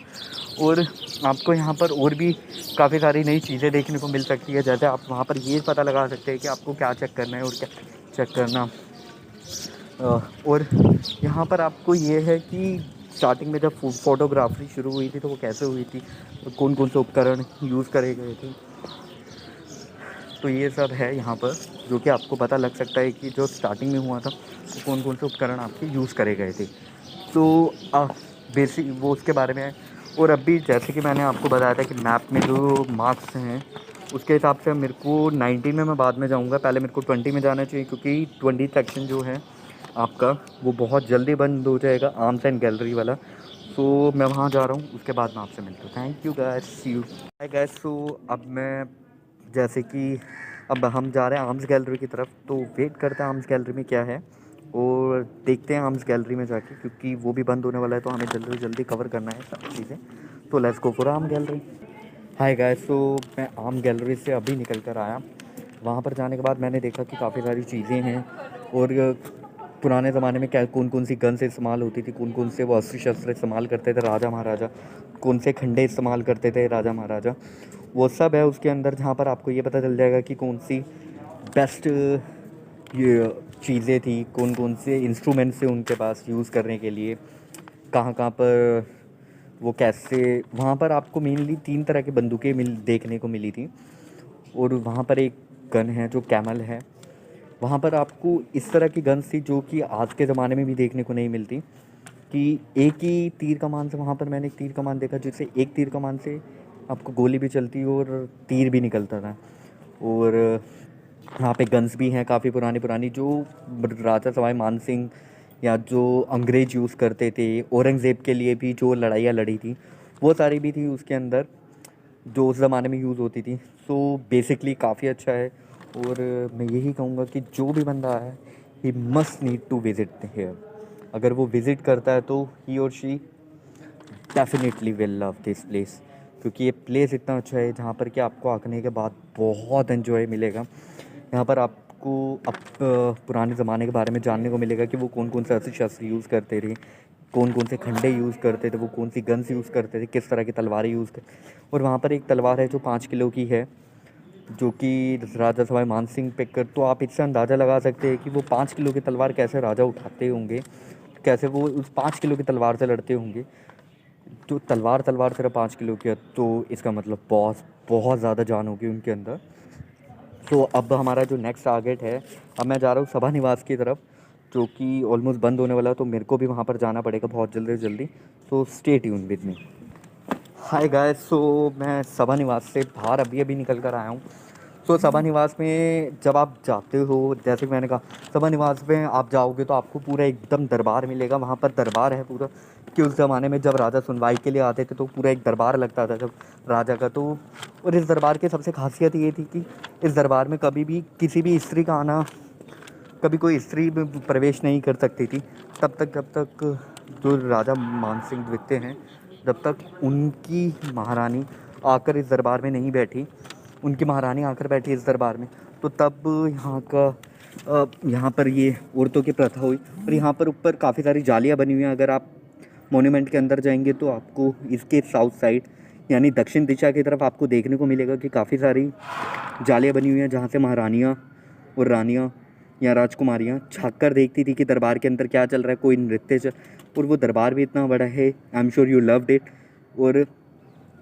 और आपको यहाँ पर और भी काफ़ी सारी नई चीज़ें देखने को मिल सकती है, जैसे आप वहाँ पर ये पता लगा सकते हैं कि आपको क्या चेक करना है और क्या चेक करना। और यहाँ पर आपको ये है कि स्टार्टिंग में जब फ़ोटोग्राफी शुरू हुई थी तो वो कैसे हुई थी, कौन कौन से उपकरण यूज़ करे गए थे, तो ये सब है यहाँ पर जो कि आपको पता लग सकता है कि जो स्टार्टिंग में हुआ था तो कौन कौन से उपकरण आपके यूज़ करे गए थे। तो बेसिक वो उसके बारे में है। और अभी जैसे कि मैंने आपको बताया था कि मैप में जो मार्क्स हैं उसके हिसाब से मेरे को 19 में मैं बाद में जाऊँगा, पहले मेरे को 20 में जाना चाहिए क्योंकि 20 सेक्शन जो है आपका वो बहुत जल्दी बंद हो जाएगा, आर्म्स एंड गैलरी वाला। सो मैं वहाँ जा रहा हूँ, उसके बाद मैं आपसे मिलता हूँ। Thank you guys, see you. Hi guys, so अब मैं जैसे कि अब हम जा रहे हैं आर्म्स गैलरी की तरफ, तो वेट करते हैं आर्म्स गैलरी में क्या है और देखते हैं आर्म्स गैलरी में जाके, क्योंकि वो भी बंद होने वाला है तो हमें जल्दी से जल्दी कवर करना है सब चीज़ें। तो let's go for arm gallery. Hi guys, तो मैं आर्म गैलरी से अभी निकल कर आया। वहाँ पर जाने के बाद मैंने देखा कि काफ़ी सारी चीज़ें हैं और पुराने ज़माने में क्या कौन कौन सी गन्स इस्तेमाल होती थी, कौन कौन से वो अस्त्र शस्त्र इस्तेमाल करते थे राजा महाराजा, कौन से खंडे इस्तेमाल करते थे राजा महाराजा, वो सब है उसके अंदर। जहाँ पर आपको ये पता चल जाएगा कि कौन सी बेस्ट ये चीज़ें थी, कौन कौन से इंस्ट्रूमेंट्स थे उनके पास यूज़ करने के लिए, कहाँ कहाँ पर वो कैसे। वहाँ पर आपको मेनली 3 तरह की बंदूकें देखने को मिली थी। और वहाँ पर एक गन है जो कैमल है। वहाँ पर आपको इस तरह की गन्स थी जो कि आज के ज़माने में भी देखने को नहीं मिलती, कि एक ही तीर कमान से, वहाँ पर मैंने एक तीर कमान देखा जिससे एक तीर कमान से आपको गोली भी चलती और तीर भी निकलता था। और वहाँ पे गन्स भी हैं काफ़ी पुरानी पुरानी जो राजा सवाई मान सिंह या जो अंग्रेज़ यूज़ करते थे, औरंगज़ेब के लिए भी जो लड़ाइयाँ लड़ी थी वो सारी भी थी उसके अंदर जो उस ज़माने में यूज़ होती थी। सो बेसिकली काफ़ी अच्छा है। और मैं यही कहूँगा कि जो भी बंदा है he must need to visit here. अगर वो विज़िट करता है तो ही और she definitely will love this place, क्योंकि ये प्लेस इतना अच्छा है जहाँ पर कि आपको आने के बाद बहुत एंजॉय मिलेगा। यहाँ पर आपको अब पुराने ज़माने के बारे में जानने को मिलेगा कि वो कौन कौन से अस्त्र शस्त्र यूज़ करते थे, कौन कौन से खंडे यूज़ करते थे, वो कौन सी गन्स यूज़ करते थे, किस तरह की तलवारें यूज़ कर। और वहाँ पर एक तलवार है जो 5 किलो की है, जो कि राजा सवाई मान सिंह पे कर, तो आप इससे अंदाज़ा लगा सकते हैं कि वो 5 किलो की तलवार कैसे राजा उठाते होंगे, कैसे वो उस 5 किलो की तलवार से लड़ते होंगे। तो तलवार तलवार सिर्फ 5 किलो की है तो इसका मतलब बहुत बहुत ज़्यादा जान होगी उनके अंदर। तो अब हमारा जो नेक्स्ट टारगेट है, अब मैं जा रहा हूँ सभा निवास की तरफ, जो कि ऑलमोस्ट बंद होने वाला है, तो मेरे को भी वहाँ पर जाना पड़ेगा बहुत जल्दी से जल्दी। तो stay tune with me. Hi guys, so मैं सभा निवास से बाहर अभी अभी निकल कर आया हूँ। सो सभा निवास में जब आप जाते हो, जैसे कि मैंने कहा, सभा निवास में आप जाओगे तो आपको पूरा एकदम दरबार मिलेगा। वहाँ पर दरबार है पूरा, कि उस ज़माने में जब राजा सुनवाई के लिए आते थे तो पूरा एक दरबार लगता था जब राजा का। तो और इस दरबार की सबसे खासियत ये थी कि इस दरबार में कभी भी किसी भी स्त्री का आना, कभी कोई स्त्री प्रवेश नहीं कर सकती थी तब तक जब तक जो राजा मान सिंह द्वितीय हैं, जब तक उनकी महारानी आकर इस दरबार में नहीं बैठी, उनकी महारानी आकर बैठी इस दरबार में, तो तब यहाँ का यहाँ पर ये औरतों की प्रथा हुई। और यहाँ पर ऊपर काफ़ी सारी जालियाँ बनी हुई हैं। अगर आप मोन्यूमेंट के अंदर जाएंगे तो आपको इसके साउथ साइड यानी दक्षिण दिशा की तरफ आपको देखने को मिलेगा कि काफ़ी सारी जालियाँ बनी हुई हैं, जहाँ से महारानियाँ और रानियाँ या राजकुमारियाँ झाँक कर देखती थी कि दरबार के अंदर क्या चल रहा है, कोई नृत्य चल। और वो दरबार भी इतना बड़ा है, आई am sure you loved it. और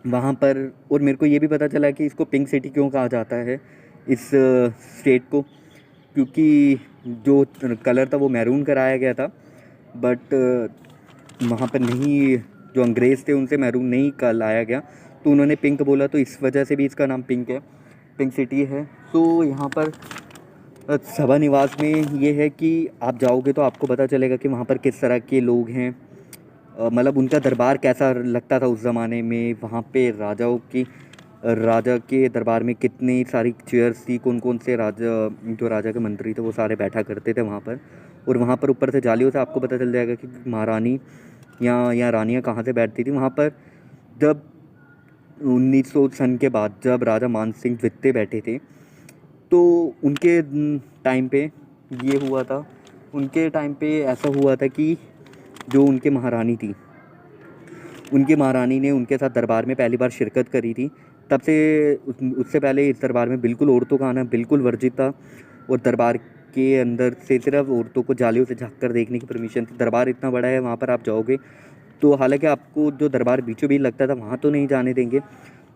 वहाँ पर और मेरे को ये भी पता चला कि इसको पिंक सिटी क्यों कहा जाता है इस स्टेट को, क्योंकि जो कलर था वो मैरून कराया गया था, बट वहाँ पर नहीं, जो अंग्रेज़ थे उनसे मैरून नहीं लाया गया, तो उन्होंने पिंक बोला, तो इस वजह से भी इसका नाम पिंक है। पिंक सिटी है। सो यहाँ पर सभा निवास में ये है कि आप जाओगे तो आपको पता चलेगा कि वहाँ पर किस तरह के लोग हैं, मतलब उनका दरबार कैसा लगता था उस ज़माने में। वहाँ पे राजा के दरबार में कितनी सारी चेयर्स थी, कौन कौन से जो राजा के मंत्री थे वो सारे बैठा करते थे वहाँ पर। और वहाँ पर ऊपर से जालियों से आपको पता चल जाएगा कि महारानी या रानियाँ कहाँ से बैठती थी वहाँ पर। जब 1900 सन के बाद जब राजा मान सिंह द्वितीय बैठे थे तो उनके टाइम पे ये हुआ था, उनके टाइम पे ऐसा हुआ था कि जो उनके महारानी थी, उनकी महारानी ने उनके साथ दरबार में पहली बार शिरकत करी थी। तब से उससे पहले इस दरबार में बिल्कुल औरतों का आना बिल्कुल वर्जित था और दरबार के अंदर से सिर्फ औरतों को जालियों से झाँक कर देखने की परमिशन थी। दरबार इतना बड़ा है, वहाँ पर आप जाओगे तो हालांकि आपको जो दरबार बीचों बीच लगता था वहाँ तो नहीं जाने देंगे।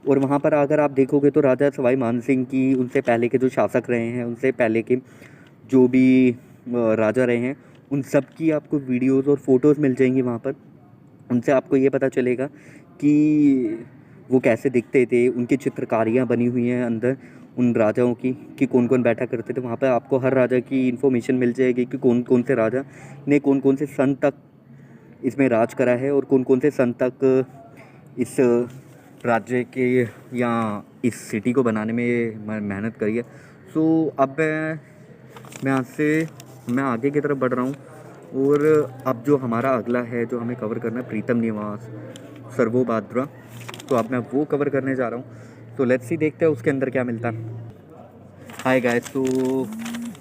और वहाँ पर अगर आप देखोगे तो राजा सवाई मान सिंह की, उनसे पहले के जो शासक रहे हैं, उनसे पहले के जो भी राजा रहे हैं, उन सब की आपको वीडियोज़ और फ़ोटोज़ मिल जाएंगी वहाँ पर। उनसे आपको ये पता चलेगा कि वो कैसे दिखते थे, उनकी चित्रकारियाँ बनी हुई हैं अंदर उन राजाओं की कि कौन कौन बैठा करते थे वहाँ पर। आपको हर राजा की इन्फॉर्मेशन मिल जाएगी कि कौन कौन से राजा ने कौन कौन से सन तक इसमें राज करा है और कौन कौन से सन तक इस राज्य के या इस सिटी को बनाने में मेहनत करी है। सो अब मैं यहाँ से मैं आगे की तरफ बढ़ रहा हूँ और अब जो हमारा अगला है जो हमें कवर करना है, प्रीतम निवास सर्वोभाद्रा, तो अब मैं वो कवर करने जा रहा हूँ। तो लेट्स सी, देखते हैं उसके अंदर क्या मिलता है। हाय गाइस, तो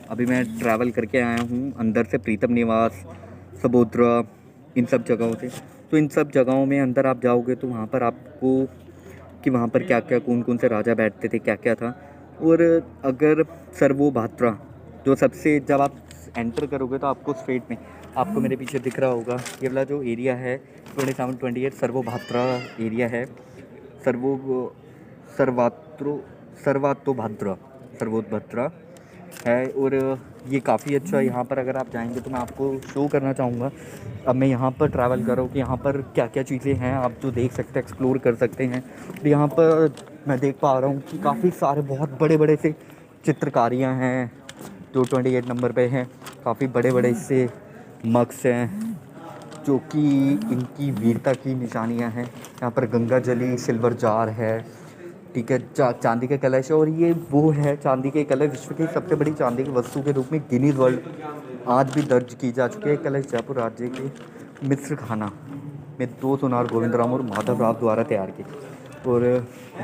अभी मैं ट्रैवल करके आया हूँ अंदर से प्रीतम निवास, सबोद्रा, इन सब जगहों से। तो इन सब जगहों में अंदर आप जाओगे तो वहाँ पर आपको कि वहाँ पर क्या क्या कौन कौन से राजा बैठते थे, क्या क्या था। और अगर सर्वोभाद्रा जो सबसे, जब आप एंटर करोगे तो आपको स्ट्रेट में आपको मेरे पीछे दिख रहा होगा ये वाला जो एरिया है 27-28 सर्वोभाद्रा एरिया है। सर्वोभाद्रा है। और ये काफ़ी अच्छा है। यहाँ पर अगर आप जाएंगे तो मैं आपको शो करना चाहूँगा। अब मैं यहाँ पर ट्रैवल कर रहा हूँ कि यहाँ पर क्या क्या चीज़ें हैं आप जो देख सकते हैं, एक्सप्लोर कर सकते हैं। तो यहाँ पर मैं देख पा रहा हूँ कि काफ़ी सारे बहुत बड़े बड़े से चित्रकारियाँ हैं जो 28 नंबर पे हैं। काफ़ी बड़े बड़े इससे मग्स हैं जो कि इनकी वीरता की निशानियाँ हैं। यहाँ पर गंगा जली सिल्वर जार है, ठीक है, चांदी के कलश है। और ये वो है चांदी के कलश विश्व की सबसे बड़ी चांदी की वस्तु के रूप में गिनीज वर्ल्ड आज भी दर्ज की जा चुकी है। कलश जयपुर राज्य के मिस्र खाना में 2 सोनार गोविंद राम और माधव राव द्वारा तैयार की। और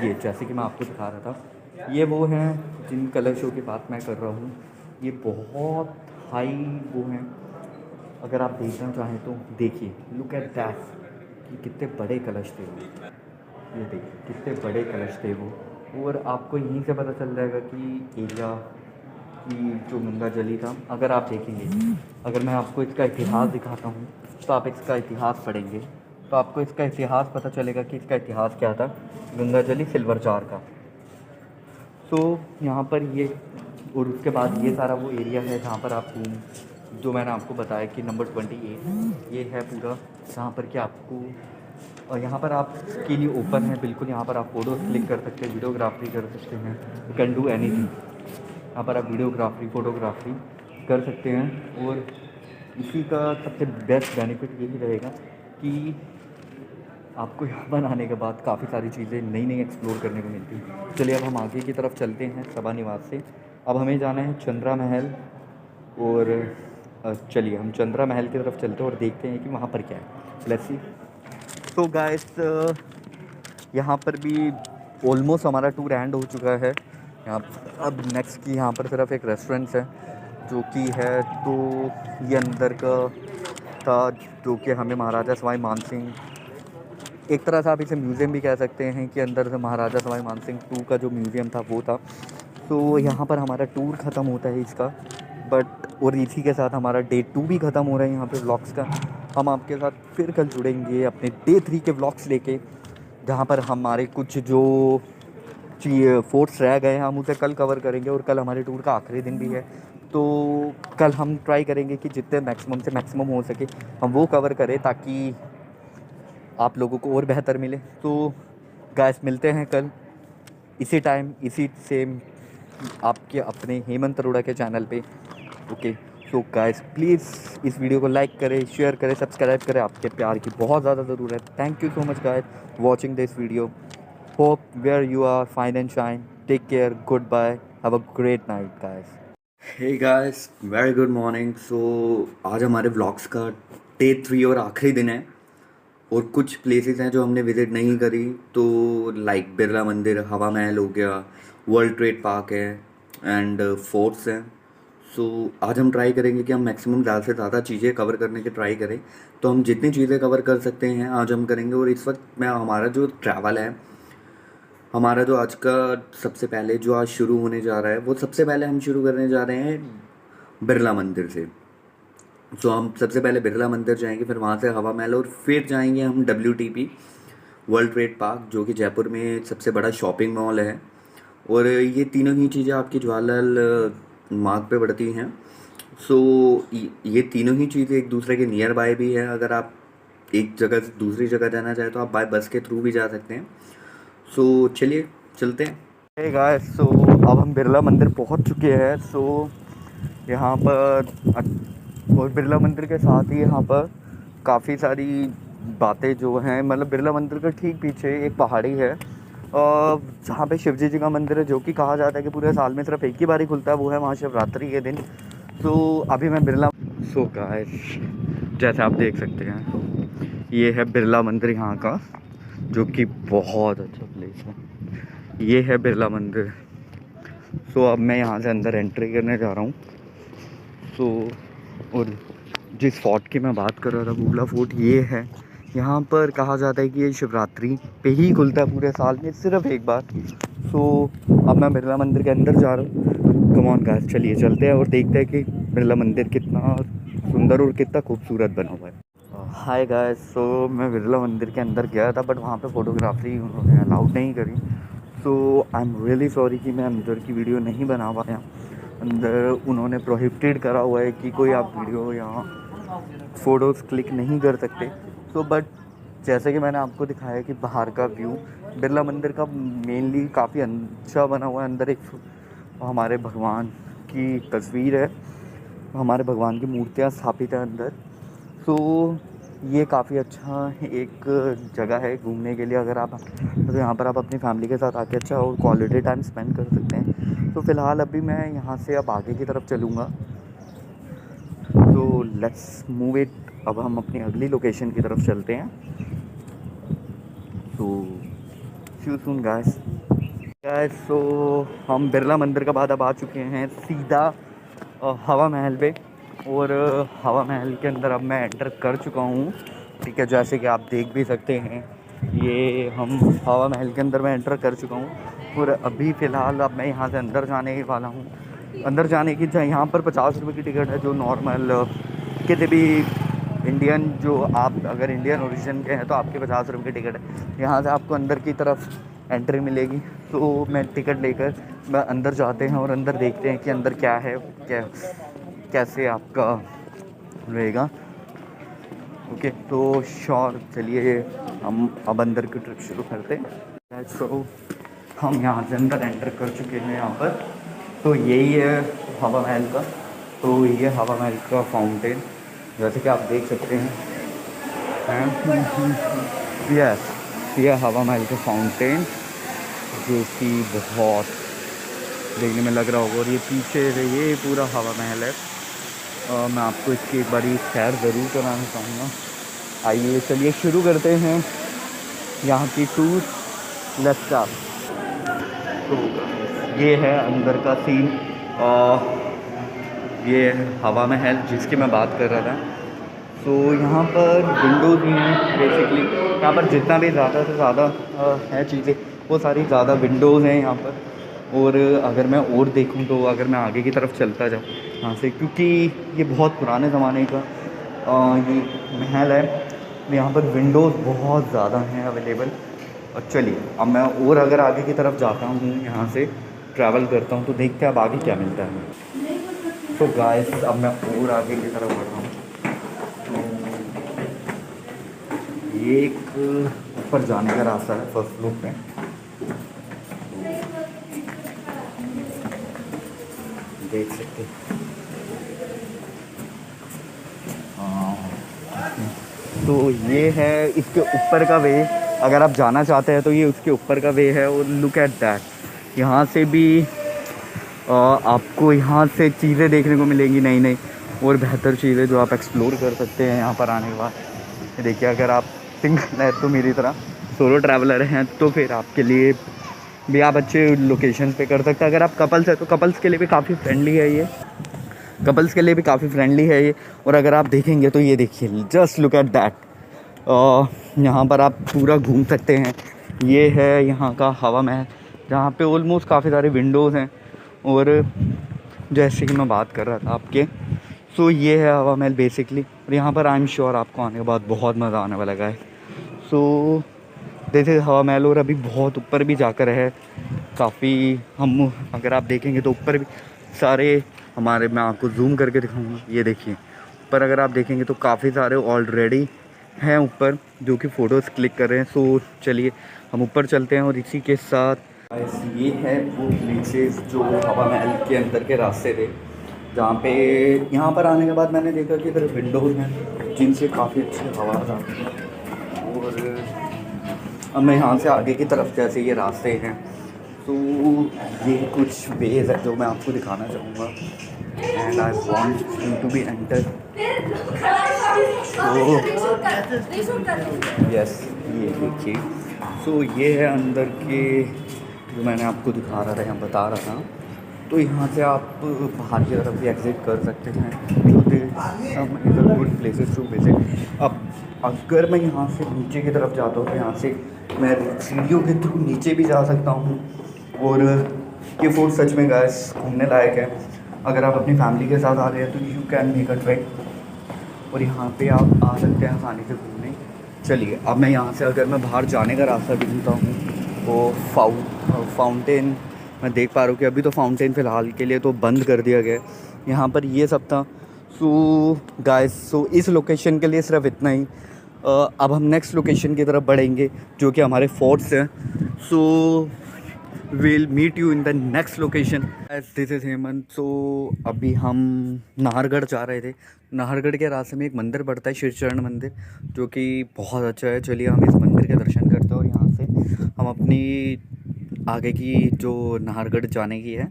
ये जैसे कि मैं आपको दिखा रहा था, ये वो हैं जिन कलशों की बात मैं कर रहा हूँ। ये बहुत हाई वो हैं, अगर आप देखना चाहें तो देखिए, लुक एट दैट कि कितने बड़े कलश थे वो। ये देखिए कितने बड़े कलश थे वो। और आपको यहीं से पता चल जाएगा कि एरिया की जो गंगा जली था। अगर आप देखेंगे, अगर मैं आपको इसका इतिहास दिखाता हूँ तो आप इसका इतिहास पढ़ेंगे तो आपको इसका इतिहास पता चलेगा कि इसका इतिहास क्या था, गंगा जली सिल्वर जार का। तो यहाँ पर ये, और उसके बाद ये सारा वो एरिया है जहाँ पर आप जो मैंने आपको बताया कि नंबर 28 ये है पूरा, जहाँ पर कि आपको, और यहाँ पर आपके लिए ओपन है बिल्कुल। यहाँ पर आप फ़ोटोज़ क्लिक कर सकते हैं, वीडियोग्राफी कर सकते हैं, यू कैन डू एनीथिंग। यहाँ पर आप वीडियोग्राफी फोटोग्राफी कर सकते हैं। और इसी का सबसे बेस्ट बेनिफिट यही रहेगा कि आपको यहाँ पर आने के बाद काफ़ी सारी चीज़ें नई नई एक्सप्लोर करने को मिलती हैं। चलिए अब हम आगे की तरफ चलते हैं सभा निवास से। अब हमें जाना है चंद्रा महल। और चलिए हम चंद्रा महल की तरफ चलते हैं और देखते हैं कि वहाँ पर क्या है। Let's see. तो गाइस, यहाँ पर भी ऑलमोस्ट हमारा टूर एंड हो चुका है। यहाँ अब नेक्स्ट की यहाँ पर सिर्फ एक रेस्टोरेंट्स है जो कि है, तो ये अंदर का था जो कि हमें महाराजा सवाई मानसिंह, एक तरह से आप इसे म्यूज़ियम भी कह सकते हैं कि अंदर से महाराजा सवाई मानसिंह 2 का जो म्यूज़ियम था वो था। तो यहाँ पर हमारा टूर ख़त्म होता है इसका, बट और इसी के साथ हमारा डे 2 भी ख़त्म हो रहा है यहाँ पे व्लॉग्स का। हम आपके साथ फिर कल जुड़ेंगे अपने डे 3 के व्लॉग्स लेके, जहाँ पर हमारे कुछ जो फोर्ट्स रह गए हैं हम उसे कल कवर करेंगे। और कल हमारे टूर का आखिरी दिन भी है, तो कल हम ट्राई करेंगे कि जितने मैक्सिमम से मैक्सिमम हो सके हम वो कवर करें ताकि आप लोगों को और बेहतर मिले। तो गाइस मिलते हैं कल। इसी टाइम इसी सेम आपके अपने हेमंत अरोड़ा के चैनल पे। ओके, सो गाइस प्लीज़ इस वीडियो को लाइक करें, शेयर करें, सब्सक्राइब करें। आपके प्यार की बहुत ज़्यादा ज़रूरत है। Thank you so much guys watching this video. Hope where you are fine and shine. Take care, good bye, have a great night guys. Hey guys, very good morning. So आज हमारे व्लॉग्स का डे 3 और आखिरी दिन है, और कुछ प्लेसेस हैं जो हमने विज़िट नहीं करी। तो लाइक बिरला मंदिर, हवा महल हो गया, वर्ल्ड ट्रेड पार्क है एंड फोर्ट्स हैं। सो आज हम ट्राई करेंगे कि हम मैक्सिमम ज़्यादा से ज़्यादा चीज़ें कवर करने की ट्राई करें। तो हम जितनी चीज़ें कवर कर सकते हैं आज हम करेंगे। और इस वक्त मैं हमारा जो ट्रैवल है, हमारा जो आज का सबसे पहले जो आज शुरू होने जा रहा है, वो सबसे पहले हम शुरू करने जा रहे हैं बिरला मंदिर से। सो हम सबसे पहले बिरला मंदिर जाएंगे, फिर वहाँ से हवा महल, और फिर जाएंगे हम WTP वर्ल्ड ट्रेड पार्क, जो कि जयपुर में सबसे बड़ा शॉपिंग मॉल है। और ये तीनों ही चीज़ें आपकी जवाहरलाल मार्ग पे पड़ती हैं। सो ये तीनों ही चीज़ें एक दूसरे के नियर बाय भी है। अगर आप एक जगह से दूसरी जगह जाना चाहें तो आप बाय बस के थ्रू भी जा सकते हैं। सो चलिए चलते हैं। हे गाइस, सो अब हम बिरला मंदिर पहुंच चुके हैं। सो यहाँ पर और बिरला मंदिर के साथ ही यहाँ पर काफ़ी सारी बातें जो हैं, मतलब बिरला मंदिर के ठीक पीछे एक पहाड़ी है जहाँ पे शिवजी जी का मंदिर है, जो कि कहा जाता है कि पूरे साल में सिर्फ एक ही बार ही खुलता है, वो है वहाँ शिवरात्रि के दिन। तो अभी मैं बिरला सो गाइस, जैसे आप देख सकते हैं ये है बिरला मंदिर यहाँ का, जो कि बहुत अच्छा प्लेस है। ये है बिरला मंदिर। सो अब मैं यहाँ से अंदर एंट्री करने जा रहा हूँ। सो और जिस फोर्ट की मैं बात कर रहा था, बुगला फोर्ट, ये है। यहाँ पर कहा जाता है कि ये शिवरात्रि पे ही खुलता है, पूरे साल में सिर्फ एक बार। सो अब मैं बिरला मंदिर के अंदर जा रहा हूँ। कम ऑन गाइस, चलिए चलते हैं और देखते हैं कि बिरला मंदिर कितना सुंदर और कितना खूबसूरत बना हुआ है। हाय गाइस, सो मैं बिरला मंदिर के अंदर गया था, बट वहाँ पे फ़ोटोग्राफी उन्होंने अलाउड नहीं करी। सो आई एम रियली सॉरी कि मैं अंदर की वीडियो नहीं बना पाया। अंदर उन्होंने प्रोहिबिटेड करा हुआ है कि कोई आप वीडियो यहाँ फ़ोटोज़ क्लिक नहीं कर सकते। सो बट जैसे कि मैंने आपको दिखाया कि बाहर का व्यू बिरला मंदिर का मेनली काफ़ी अच्छा बना हुआ है। अंदर एक हमारे भगवान की तस्वीर है, हमारे भगवान की मूर्तियाँ स्थापित है अंदर। तो ये काफ़ी अच्छा एक जगह है घूमने के लिए। अगर आप तो यहाँ पर आप अपनी फैमिली के साथ आके अच्छा और क्वालिटी टाइम स्पेंड कर सकते हैं। तो फ़िलहाल अभी मैं यहाँ से अब आगे की तरफ चलूँगा। तो लेट्स मूव इट। अब हम अपनी अगली लोकेशन की तरफ चलते हैं। तो सी यू सून गाइस। सो हम बिरला मंदिर के बाद अब आ चुके हैं सीधा हवा महल पे। और हवा महल के अंदर अब मैं एंटर कर चुका हूँ। ठीक है, जैसे कि आप देख भी सकते हैं, ये हम हवा महल के अंदर मैं एंटर कर चुका हूँ। और अभी फ़िलहाल अब मैं यहाँ से अंदर जाने वाला हूँ। अंदर जाने की यहाँ पर 50 रुपये की टिकट है, जो नॉर्मल किसी भी इंडियन, जो आप अगर इंडियन ओरिजिन के हैं तो आपके 50 रुपये की टिकट है। यहाँ से आपको अंदर की तरफ एंट्री मिलेगी। तो मैं टिकट लेकर मैं अंदर जाते हैं और अंदर देखते हैं कि अंदर क्या है, क्या कैसे आपका रहेगा। ओके, तो श्योर, चलिए हम अब अंदर की ट्रिप शुरू करते हैं। सो हम यहाँ से अंदर एंटर कर चुके हैं यहाँ पर। तो यही है हवा महल का। तो ये हवा महल का फाउंटेन, जैसे कि आप देख सकते हैं। यस, ये हवा महल का फाउंटेन, जो कि बहुत देखने में लग रहा होगा। और ये पीछे से ये पूरा हवा महल है। मैं आपको इसकी एक बारी सैर ज़रूर कराना चाहूँगा। आइए चलिए शुरू करते हैं यहाँ की टूर। Let's start. तो ये है अंदर का सीन। ये है हवा महल जिसकी मैं बात कर रहा था। तो यहाँ पर विंडोज़ ही हैं बेसिकली। यहाँ पर जितना भी ज़्यादा से ज़्यादा है चीज़ें, वो सारी ज़्यादा विंडोज़ हैं यहाँ पर। और अगर मैं और देखूँ तो अगर मैं आगे की तरफ चलता जाऊँ यहाँ से, क्योंकि ये बहुत पुराने ज़माने का ये महल है, यहाँ पर विंडोज़ बहुत ज़्यादा हैं अवेलेबल। और चलिए अब मैं और अगर आगे की तरफ जाता हूँ, यहाँ से ट्रैवल करता हूँ, तो देखते हैं अब आगे क्या मिलता है। तो गाइस अब मैं और आगे की तरफ बढ़ रहा हूँ। ये एक ऊपर जाने का रास्ता है फर्स्ट फ्लोर पे। देख सकते हैं। हाँ, तो ये है इसके ऊपर का वे। अगर आप जाना चाहते हैं तो ये उसके ऊपर का वे है। और लुक एट दैट, यहाँ से भी आपको यहाँ से चीज़ें देखने को मिलेंगी नई नई और बेहतर चीज़ें जो आप एक्सप्लोर कर सकते हैं यहाँ पर आने के बाद। देखिए, अगर आप सिंगल है तो मेरी तरह सोलो ट्रैवलर हैं तो फिर आपके लिए भी आप अच्छे लोकेशन पे कर सकते हैं। अगर आप कपल्स हैं तो कपल्स के लिए भी काफ़ी फ्रेंडली है ये, कपल्स के लिए भी काफ़ी फ्रेंडली है ये। और अगर आप देखेंगे तो ये देखिए, जस्ट लुक एट दैट, यहाँ पर आप पूरा घूम सकते हैं। ये है यहाँ का हवा महल, जहाँ पे ऑलमोस्ट काफ़ी सारे विंडोज़ हैं। और जैसे कि मैं बात कर रहा था आपके, सो ये है हवा महल बेसिकली। और यहाँ पर आई एम श्योर आपको आने के बाद बहुत मज़ा आने वाला है। सो जैसे हवा महल, और अभी बहुत ऊपर भी जाकर है काफ़ी। हम अगर आप देखेंगे तो ऊपर भी सारे हमारे, मैं आपको जूम करके दिखाऊंगा, ये देखिए ऊपर अगर आप देखेंगे तो काफ़ी सारे ऑलरेडी हैं ऊपर जो कि फ़ोटोज़ क्लिक कर रहे हैं। सो चलिए हम ऊपर चलते हैं। और इसी के साथ ये है वो प्लेसेस जो हवा महल के अंदर के रास्ते थे, जहाँ पे यहाँ पर आने के बाद मैंने देखा कि इधर विंडोज़ हैं जिनसे काफ़ी अच्छी हवा आती है। और अब मैं यहाँ से आगे की तरफ जैसे ये रास्ते हैं, तो ये कुछ वेज है जो मैं आपको दिखाना चाहूँगा। And I want you to be enter. तो यस, ये देखिए, सो ये है अंदर के जो मैंने आपको दिखा रहा था या बता रहा था। तो यहाँ से आप बाहर की तरफ भी एग्ज़िट कर सकते हैं। तो गुड प्लेसेस टू विजिट। अब अगर मैं यहाँ से नीचे की तरफ जाता हूँ तो यहाँ से मैं सीढ़ियों के थ्रू नीचे भी जा सकता हूँ। और ये फोर्ट सच में गाइस घूमने लायक है। अगर आप अपनी फैमिली के साथ आ रहे हैं तो you can make a trek, और यहाँ पे आप आ सकते हैं आसानी से घूमने। चलिए अब मैं यहाँ से अगर मैं बाहर जाने का रास्ता ढूंढता हूँ तो फाउंटेन मैं देख पा रहा हूँ कि अभी तो फाउंटेन फ़िलहाल के लिए तो बंद कर दिया गया है। यहाँ पर ये सब था। सो गाइस, सो इस लोकेशन के लिए सिर्फ इतना ही। अब हम नेक्स्ट लोकेशन की तरफ बढ़ेंगे जो कि हमारे फोर्ट्स हैं। So will meet you in the next location. This is Hemant. So अभी हम नाहरगढ़ जा रहे थे। नाहरगढ़ के रास्ते में एक मंदिर पड़ता है, श्रीचरण मंदिर, जो कि बहुत अच्छा है। चलिए हम इस मंदिर के दर्शन करते हैं और यहाँ से हम अपनी आगे की जो नाहरगढ़ जाने की है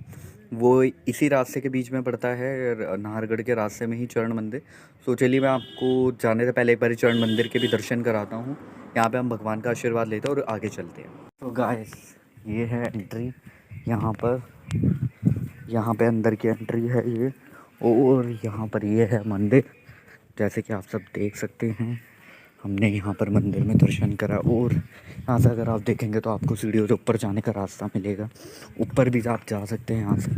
वो इसी रास्ते के बीच में पड़ता है, नाहरगढ़ के रास्ते में ही चरण मंदिर। सो चलिए मैं आपको जाने से पहले एक बार चरण मंदिर के भी दर्शन कराता हूँ। यहाँ पे हम भगवान का आशीर्वाद लेते हैं और आगे चलते हैं। तो गाइस, ये है एंट्री। यहाँ पे अंदर की एंट्री है ये। और यहाँ पर ये है मंदिर, जैसे कि आप सब देख सकते हैं। हमने यहाँ पर मंदिर में दर्शन करा। और यहाँ से अगर आप देखेंगे तो आपको सीढ़ियों से ऊपर जाने का रास्ता मिलेगा। ऊपर भी आप जा सकते हैं यहाँ से।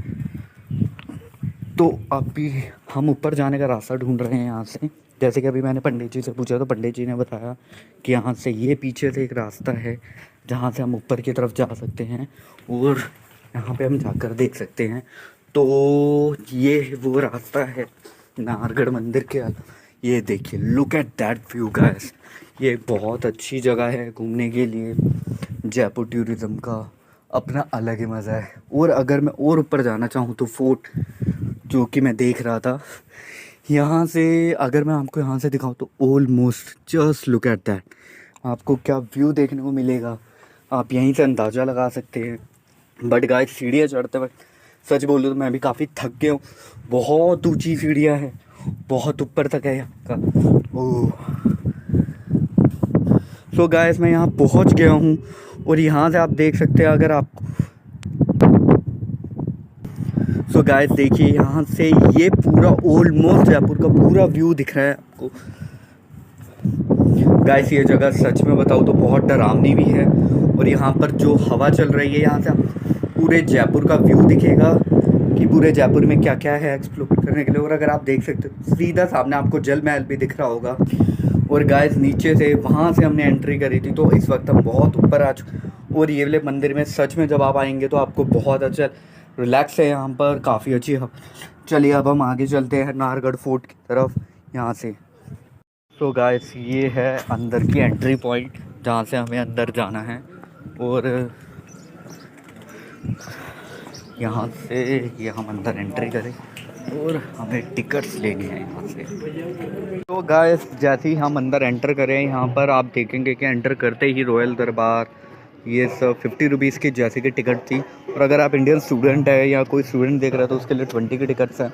तो अभी हम ऊपर जाने का रास्ता ढूंढ रहे हैं यहाँ से। जैसे कि अभी मैंने पंडित जी से पूछा तो पंडित जी ने बताया कि यहाँ से ये पीछे से एक रास्ता है जहाँ से हम ऊपर की तरफ जा सकते हैं। और यहाँ पे हम जाकर देख सकते हैं। तो ये वो रास्ता है नाहरगढ़ मंदिर के। ये देखिए, look at that view guys. ये एक बहुत अच्छी जगह है घूमने के लिए। जयपुर टूरिज़्म का अपना अलग ही मज़ा है। और अगर मैं और ऊपर जाना चाहूँ तो फोर्ट जो कि मैं देख रहा था, यहाँ से अगर मैं आपको यहाँ से दिखाऊँ तो almost just look at that, आपको क्या व्यू देखने को मिलेगा आप यहीं से अंदाज़ा लगा सकते हैं। बट गाइस, सीढ़ियाँ चढ़ते वक्त सच बोलूँ तो मैं भी काफ़ी थक गया हूँ। बहुत ऊंची सीढ़ियाँ हैं, बहुत ऊपर तक है आपका। ओह, सो गाइस मैं यहाँ पहुँच गया हूँ। और यहाँ से आप देख सकते हैं अगर आप, सो गाइस देखिए यहाँ से ये पूरा ऑलमोस्ट जयपुर का पूरा व्यू दिख रहा है आपको। गाइस ये जगह सच में बताऊँ तो बहुत डरावनी भी है। और यहाँ पर जो हवा चल रही है, यहाँ से पूरे जयपुर का व्यू दिखेगा कि पूरे जयपुर में क्या क्या है एक्सप्लोर करने के लिए। और अगर आप देख सकते हो सीधा सामने आपको जल महल भी दिख रहा होगा। और गाइस नीचे से वहाँ से हमने एंट्री करी थी, तो इस वक्त हम बहुत ऊपर आ चुके। और ये वाले मंदिर में सच में जब आप आएंगे तो आपको बहुत अच्छा रिलैक्स है यहाँ पर, काफ़ी अच्छी। चलिए अब हम आगे चलते हैं नाहरगढ़ फोर्ट की तरफ यहाँ से। तो गाइस ये है अंदर की एंट्री पॉइंट जहाँ से हमें अंदर जाना है। और यहाँ से ये हम अंदर एंट्री करें और हमें टिकट्स लेनी है यहाँ से। तो गाइस जैसे ही हम अंदर एंटर करें, यहाँ पर आप देखेंगे कि एंटर करते ही रॉयल दरबार ये सब 50 रुपीज़ की जैसे की टिकट थी। और अगर आप इंडियन स्टूडेंट है या कोई स्टूडेंट देख रहा है तो उसके लिए 20 की टिकट्स हैं।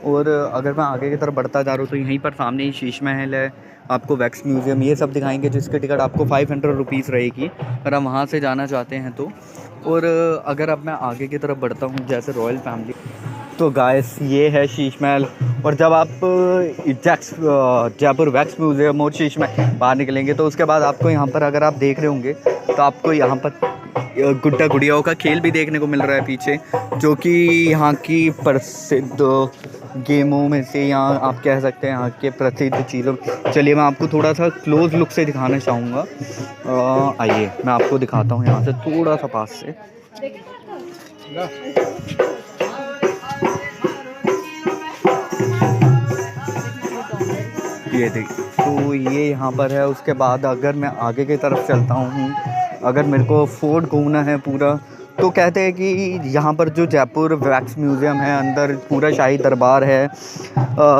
और अगर मैं आगे की तरफ बढ़ता जा रहा हूँ तो यहीं पर सामने ही शीश महल है, आपको वैक्स म्यूज़ियम, ये सब दिखाएंगे जिसकी टिकट आपको 500 रुपीज़ रहेगी अगर हम वहाँ से जाना चाहते हैं तो। और अगर अब मैं आगे की तरफ बढ़ता हूँ जैसे रॉयल फैमिली, तो गाइस ये है शीश महल। और जब आप जयपुर वैक्स म्यूज़ियम और शीश महल बाहर निकलेंगे तो उसके बाद आपको यहाँ पर, अगर आप देख रहे होंगे तो आपको यहाँ पर गुड्डा गुड़ियाओं का खेल भी देखने को मिल रहा है पीछे, जो कि यहाँ की प्रसिद्ध गेमों में से, यहाँ आप कह सकते हैं यहाँ के प्रसिद्ध चीज़ों। चलिए मैं आपको थोड़ा सा क्लोज लुक से दिखाना चाहूँगा। आइए मैं आपको दिखाता हूँ यहाँ से थोड़ा सा पास से। ये देखिए, तो ये यहाँ पर है। उसके बाद अगर मैं आगे की तरफ चलता हूँ, अगर मेरे को फोर्ट घूमना है पूरा, तो कहते हैं कि यहाँ पर जो जयपुर वैक्स म्यूज़ियम है अंदर पूरा शाही दरबार है,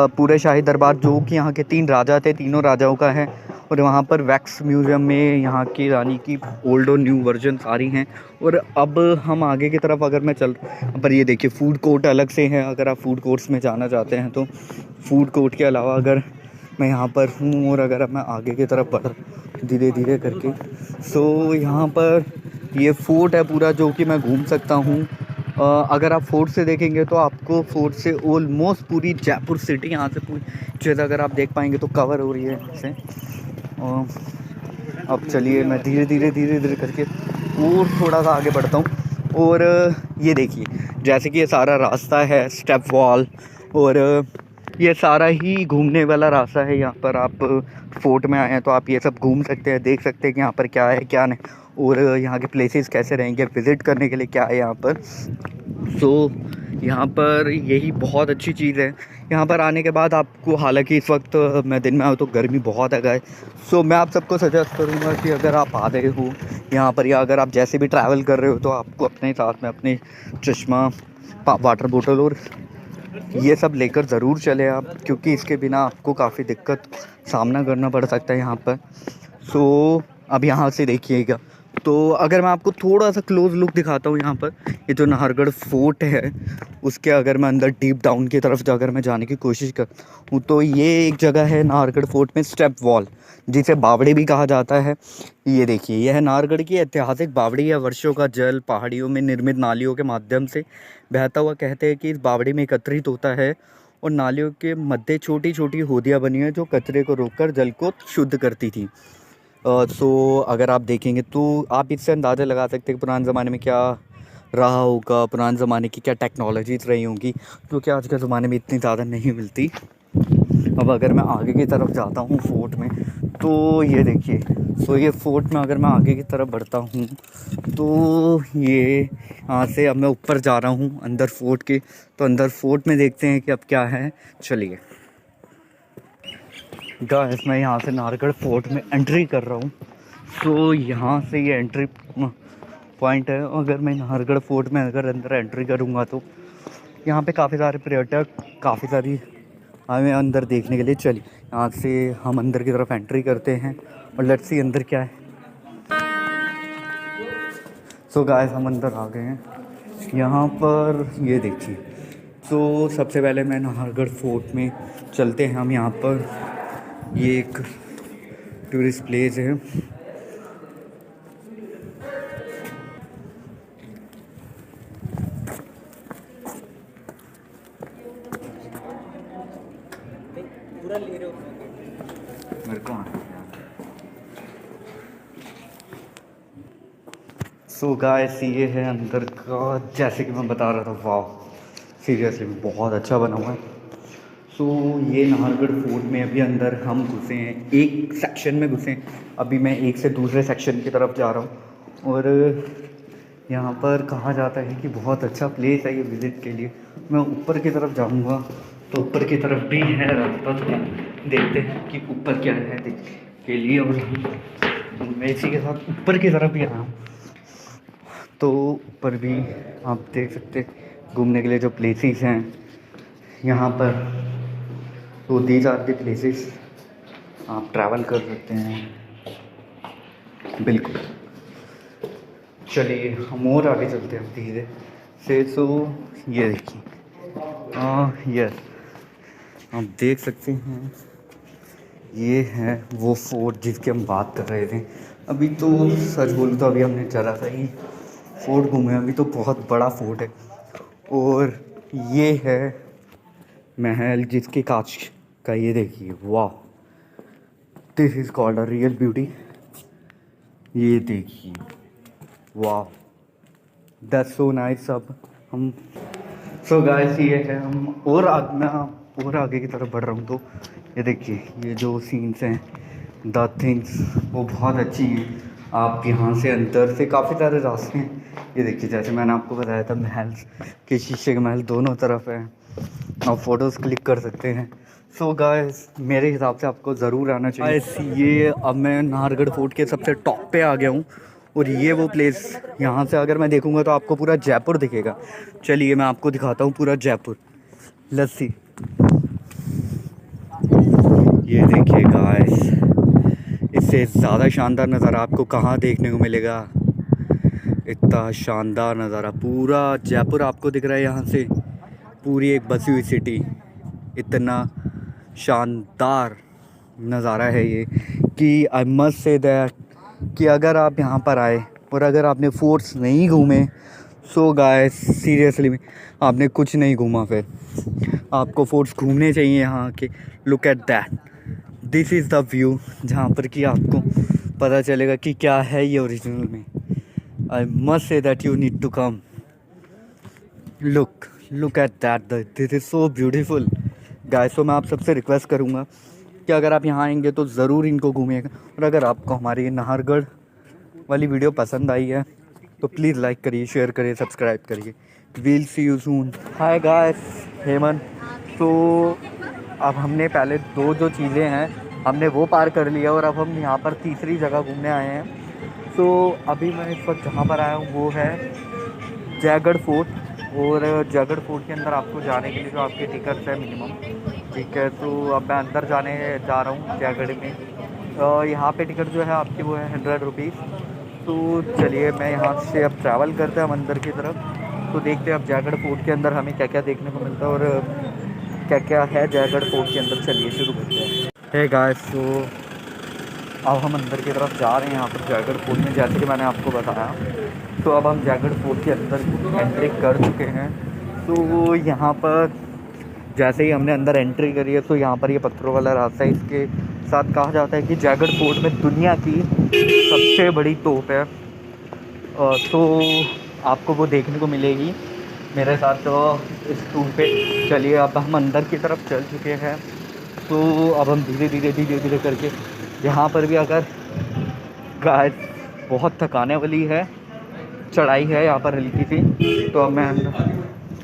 पूरा शाही दरबार जो कि यहाँ के 3 राजा थे, तीनों राजाओं का है। और वहाँ पर वैक्स म्यूज़ियम में यहाँ की रानी की ओल्ड और न्यू वर्जन सारी हैं। और अब हम आगे की तरफ अगर मैं चल, पर ये देखिए फूड कोर्ट अलग से हैं, अगर आप फूड कोर्ट्स में जाना चाहते हैं तो। फूड कोर्ट के अलावा अगर मैं यहाँ पर हूँ और अगर मैं आगे की तरफ बढ़ धीरे धीरे करके, सो यहाँ पर ये फोर्ट है पूरा जो कि मैं घूम सकता हूँ। अगर आप फोर्ट से देखेंगे तो आपको फोर्ट से ऑलमोस्ट पूरी जयपुर सिटी, यहाँ से पूरी चीज़ अगर आप देख पाएंगे तो कवर हो रही है इससे। अब चलिए मैं धीरे धीरे करके और थोड़ा सा आगे बढ़ता हूँ। और ये देखिए जैसे कि ये सारा रास्ता है स्टेप वॉल, और ये सारा ही घूमने वाला रास्ता है। यहाँ पर आप फोर्ट में आए हैं तो आप ये सब घूम सकते हैं, देख सकते हैं कि यहाँ पर क्या है क्या नहीं, और यहाँ के प्लेसेस कैसे रहेंगे, विज़िट करने के लिए क्या है यहाँ पर। सो यहाँ पर यही बहुत अच्छी चीज़ है। यहाँ पर आने के बाद आपको, हालांकि इस वक्त मैं दिन में आऊँ तो गर्मी बहुत है गाइस, सो मैं आप सबको सजेस्ट करूँगा कि अगर आप आ रहे हो यहाँ पर, या अगर आप जैसे भी ट्रैवल कर रहे हो, तो आपको अपने साथ में अपने चश्मा, वाटर बोतल और ये सब लेकर ज़रूर चले आप, क्योंकि इसके बिना आपको काफ़ी दिक्कत सामना करना पड़ सकता है यहाँ पर। सो अब यहाँ से देखिएगा, तो अगर मैं आपको थोड़ा सा क्लोज लुक दिखाता हूँ यहाँ पर, ये जो नाहरगढ़ फोर्ट है उसके अगर मैं अंदर डीप डाउन की तरफ अगर मैं जाने की कोशिश करूँ तो ये एक जगह है नाहरगढ़ फोर्ट में, स्टेप वॉल, जिसे बावड़ी भी कहा जाता है। ये देखिए यह है नाहरगढ़ की ऐतिहासिक बावड़ी है। वर्षों का जल पहाड़ियों में निर्मित नालियों के माध्यम से बहता हुआ कहते हैं कि इस बावड़ी में एकत्रित होता है, और नालियों के मध्य छोटी छोटी होदियाँ बनी हैं जो कचरे को रोककर जल को शुद्ध करती थी। सो अगर आप देखेंगे तो आप इससे अंदाज़ा लगा सकते हैं कि पुराने ज़माने में क्या रहा होगा, पुराने ज़माने की क्या टेक्नोलॉजीज़ रही होंगी, जो कि आज के ज़माने में इतनी ज़्यादा नहीं मिलती। अब अगर मैं आगे की तरफ जाता हूँ फोर्ट में, तो ये देखिए, सो ये फोर्ट में अगर मैं आगे की तरफ बढ़ता हूँ तो ये यहाँ से अब मैं ऊपर जा रहा हूँ अंदर फोर्ट के, तो अंदर फोर्ट में देखते हैं कि अब क्या है। चलिए गाइस मैं यहाँ से नाहरगढ़ फोर्ट में एंट्री कर रहा हूँ। सो यहाँ से ये एंट्री पॉइंट है। अगर मैं नाहरगढ़ फोर्ट में अगर अंदर एंट्री करूँगा तो यहाँ पे काफ़ी सारे पर्यटक, काफ़ी सारी हमें अंदर देखने के लिए। चलिए यहाँ से हम अंदर की तरफ एंट्री करते हैं और लेट्स सी अंदर क्या है। सो गाइस हम अंदर आ गए हैं यहाँ पर, ये देखिए। तो सबसे पहले मैं नाहरगढ़ फोर्ट में चलते हैं हम। यहाँ पर ये एक टूरिस्ट प्लेस है। पूरा ले रहे हो मेरे को। सो गाइस ये है अंदर का, जैसे कि मैं बता रहा था, वाह सीरियसली बहुत अच्छा बना हुआ है। सो ये नाहरगढ़ फोर्ट में अभी अंदर हम घुसे हैं, एक सेक्शन में घुसे हैं। अभी मैं एक से दूसरे सेक्शन की तरफ जा रहा हूँ, और यहाँ पर कहा जाता है कि बहुत अच्छा प्लेस है ये विज़िट के लिए। मैं ऊपर की तरफ जाऊँगा तो ऊपर की तरफ भी है रास्ता, तो देखते हैं कि ऊपर क्या है देखने के लिए। और मैं इसी के साथ ऊपर की तरफ भी आ रहा हूँ, तो ऊपर भी आप देख सकते हैं घूमने के लिए जो प्लेसेस हैं यहाँ पर, तो दीज आर द प्लेसेस आप ट्रैवल कर सकते हैं। बिल्कुल, चलिए हम और आगे चलते हैं धीरे से। सो ये देखिए, यस आप देख सकते हैं ये है वो फोर्ट जिसकी हम बात कर रहे थे। अभी तो सच बोलूँ तो अभी हमने ज़रा सा ही फोर्ट घूमे, अभी तो बहुत बड़ा फोर्ट है। और ये है महल जिसके कांच का, ये देखिए, वाह, this is called a real beauty. ये देखिए, वाह, दैट्स सो नाइस। अब हम सो गाइस ये है, हम और आगे की तरफ बढ़ रहा हूँ। तो ये देखिए ये जो सीन्स हैं, द थिंग्स, वो बहुत अच्छी हैं। आप यहाँ से अंदर से काफ़ी सारे रास्ते हैं। ये देखिए जैसे मैंने आपको बताया था, महल के शीशे के महल दोनों तरफ हैं, आप फ़ोटोज़ क्लिक कर सकते हैं। सो गाइस मेरे हिसाब से आपको ज़रूर आना चाहिए। ये अब मैं नाहरगढ़ फोर्ट के सबसे टॉप पे आ गया हूँ और ये वो प्लेस, यहाँ से अगर मैं देखूँगा तो आपको पूरा जयपुर दिखेगा। चलिए मैं आपको दिखाता हूँ पूरा जयपुर। लस्सी, ये देखिए गाइस, इससे ज़्यादा शानदार नज़ारा आपको कहाँ देखने को मिलेगा। इतना शानदार नज़ारा, पूरा जयपुर आपको दिख रहा है यहाँ से, पूरी एक बसी हुई सिटी। इतना शानदार नज़ारा है ये कि आई मस्ट से दैट कि अगर आप यहाँ पर आए और अगर आपने फोर्ट्स नहीं घूमे, सो गाइस सीरियसली आपने कुछ नहीं घूमा। फिर आपको फोर्ट्स घूमने चाहिए यहाँ के। Look at that, this is the view, जहाँ पर कि आपको पता चलेगा कि क्या है ये ओरिजिनल में। I must say that you need to come, look at that, this is so beautiful guys. तो मैं आप सबसे रिक्वेस्ट करूँगा कि अगर आप यहाँ आएंगे तो ज़रूर इनको घूमिएगा। और अगर आपको हमारी नाहरगढ़ वाली वीडियो पसंद आई है तो प्लीज़ लाइक करिए, शेयर करिए, सब्सक्राइब करिए। We'll see you soon. Hi guys, Hemant. तो अब हमने पहले दो जो चीज़ें हैं हमने वो पार कर लिया और अब हम यहाँ पर तीसरी जगह घूमने आए हैं। तो अभी मैं इस वक्त जहाँ पर आया हूँ वो है जयगढ़ फोर्ट। और जयगढ़ फोर्ट के अंदर आपको जाने के लिए जो आपके टिकट्स है मिनिमम, ठीक है। तो अब मैं अंदर जाने जा रहा हूँ जयगढ़ में। यहाँ पे टिकट जो है आपकी वो है 100 रुपीज़। तो चलिए मैं यहाँ से अब ट्रैवल करते हैं हम अंदर की तरफ। तो देखते हैं अब जयगढ़ फोर्ट के अंदर हमें क्या क्या देखने को मिलता है और क्या क्या है जयगढ़ फोर्ट के अंदर। चलिए शुरू करते हैं। हे गाइस, तो अब हम अंदर की तरफ जा रहे हैं यहाँ पर जयगढ़ फोर्ट में, जैसे कि मैंने आपको बताया। तो अब हम जयगढ़ फोर्ट के अंदर एंट्री कर चुके हैं। तो यहाँ पर जैसे ही हमने अंदर एंट्री करी है तो यहाँ पर ये पत्थरों वाला रास्ता है। इसके साथ कहा जाता है कि जयगढ़ फोर्ट में दुनिया की सबसे बड़ी तोप है। तो आपको वो देखने को मिलेगी मेरे साथ तो इस टूर पे। चलिए अब हम अंदर की तरफ चल चुके हैं। तो अब हम धीरे धीरे करके यहाँ पर भी, अगर गाइस बहुत थकाने वाली है, चढ़ाई है यहाँ पर हल्की सी, तो अब मैं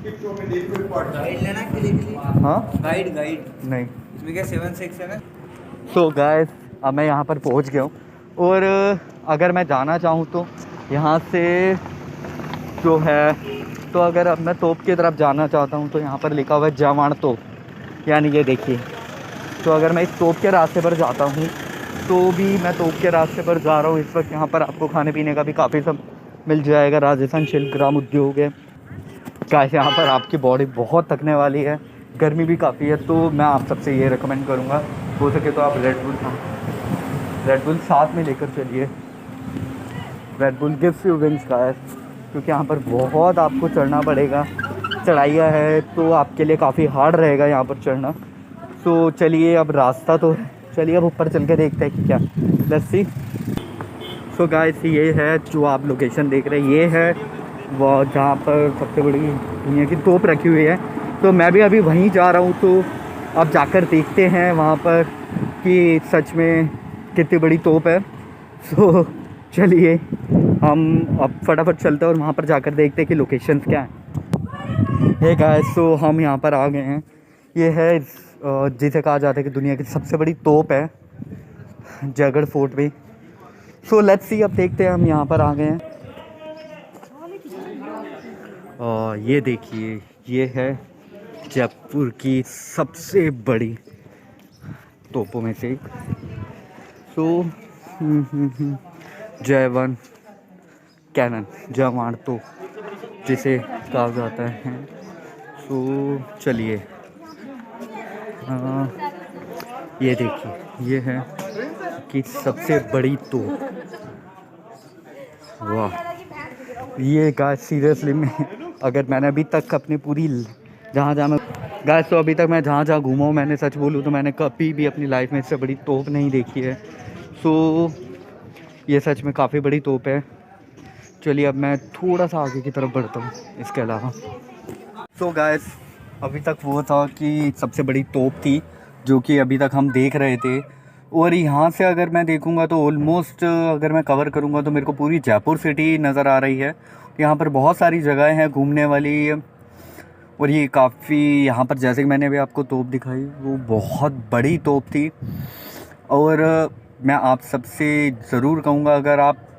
गाइड लेना के लिए, हाँ गाइड नहीं। इसमें क्या 7 6 है ना। सो गाइस अब मैं यहाँ पर पहुँच गया हूँ और अगर मैं जाना चाहूँ तो यहाँ से जो है, तो अगर अब मैं तोप की तरफ जाना चाहता हूँ तो यहाँ पर लिखा हुआ है जवान तोप, यानी ये देखिए। तो अगर मैं इस तोप के रास्ते पर जाता हूँ तो भी मैं तोप के रास्ते पर जा रहा हूँ इस वक्त। यहाँ पर आपको खाने पीने का भी काफ़ी सब मिल जाएगा। राजस्थान शिल्प ग्राम उद्योग है गाइस। यहाँ पर आपकी बॉडी बहुत थकने वाली है, गर्मी भी काफ़ी है। तो मैं आप सबसे ये रिकमेंड करूँगा, हो सके तो आप रेड बुल साथ में लेकर चलिए। Red bull gives you wings guys, क्योंकि यहाँ पर बहुत आपको चढ़ना पड़ेगा। चढ़ाइयाँ है तो आपके लिए काफ़ी हार्ड रहेगा यहाँ पर चढ़ना। तो चलिए अब रास्ता तो, चलिए अब ऊपर चल के देखते हैं कि क्या। Let's see. सो गाइस ये है जो आप लोकेशन देख रहे हैं, ये है वो जहाँ पर सबसे बड़ी दुनिया की तोप रखी हुई है। तो मैं भी अभी वहीं जा रहा हूँ। तो अब जाकर देखते हैं वहाँ पर कि सच में कितनी बड़ी तोप है। सो चलिए हम अब फटाफट चलते हैं और वहाँ पर जाकर देखते हैं कि लोकेशन क्या है। हे गाइस, तो हम यहाँ पर आ गए हैं। ये है जिसे कहा जाता है कि दुनिया की सबसे बड़ी तोप है जयगढ़ फोर्ट में। सो लेट्स सी, अब देखते हैं। हम यहाँ पर आ गए हैं। और ये देखिए, ये है जयपुर की सबसे बड़ी तोपों में से एक। सो जय कैनन, जवान तोप जिसे कहा जाता है। सो चलिए, ये देखिए, ये है कि सबसे बड़ी तोप। वाह, ये गाइस सीरियसली में अगर मैंने अभी तक अपनी पूरी जहाँ जहाँ मैं गाइस, तो अभी तक मैं जहाँ जहाँ घूमा हूँ, मैंने सच बोलूँ तो मैंने कभी भी अपनी लाइफ में इससे बड़ी तोप नहीं देखी है। सो ये सच में काफ़ी बड़ी तोप है। चलिए अब मैं थोड़ा सा आगे की तरफ बढ़ता हूँ इसके अलावा। सो गाइस, अभी तक वो था कि सबसे बड़ी तोप थी जो कि अभी तक हम देख रहे थे। और यहाँ से अगर मैं देखूँगा तो ऑलमोस्ट अगर मैं कवर करूँगा तो मेरे को पूरी जयपुर सिटी नज़र आ रही है। यहाँ पर बहुत सारी जगह हैं घूमने वाली। और ये काफ़ी, यहाँ पर जैसे कि मैंने अभी आपको तोप दिखाई, वो बहुत बड़ी तोप थी। और मैं आप सबसे ज़रूर कहूँगा, अगर आप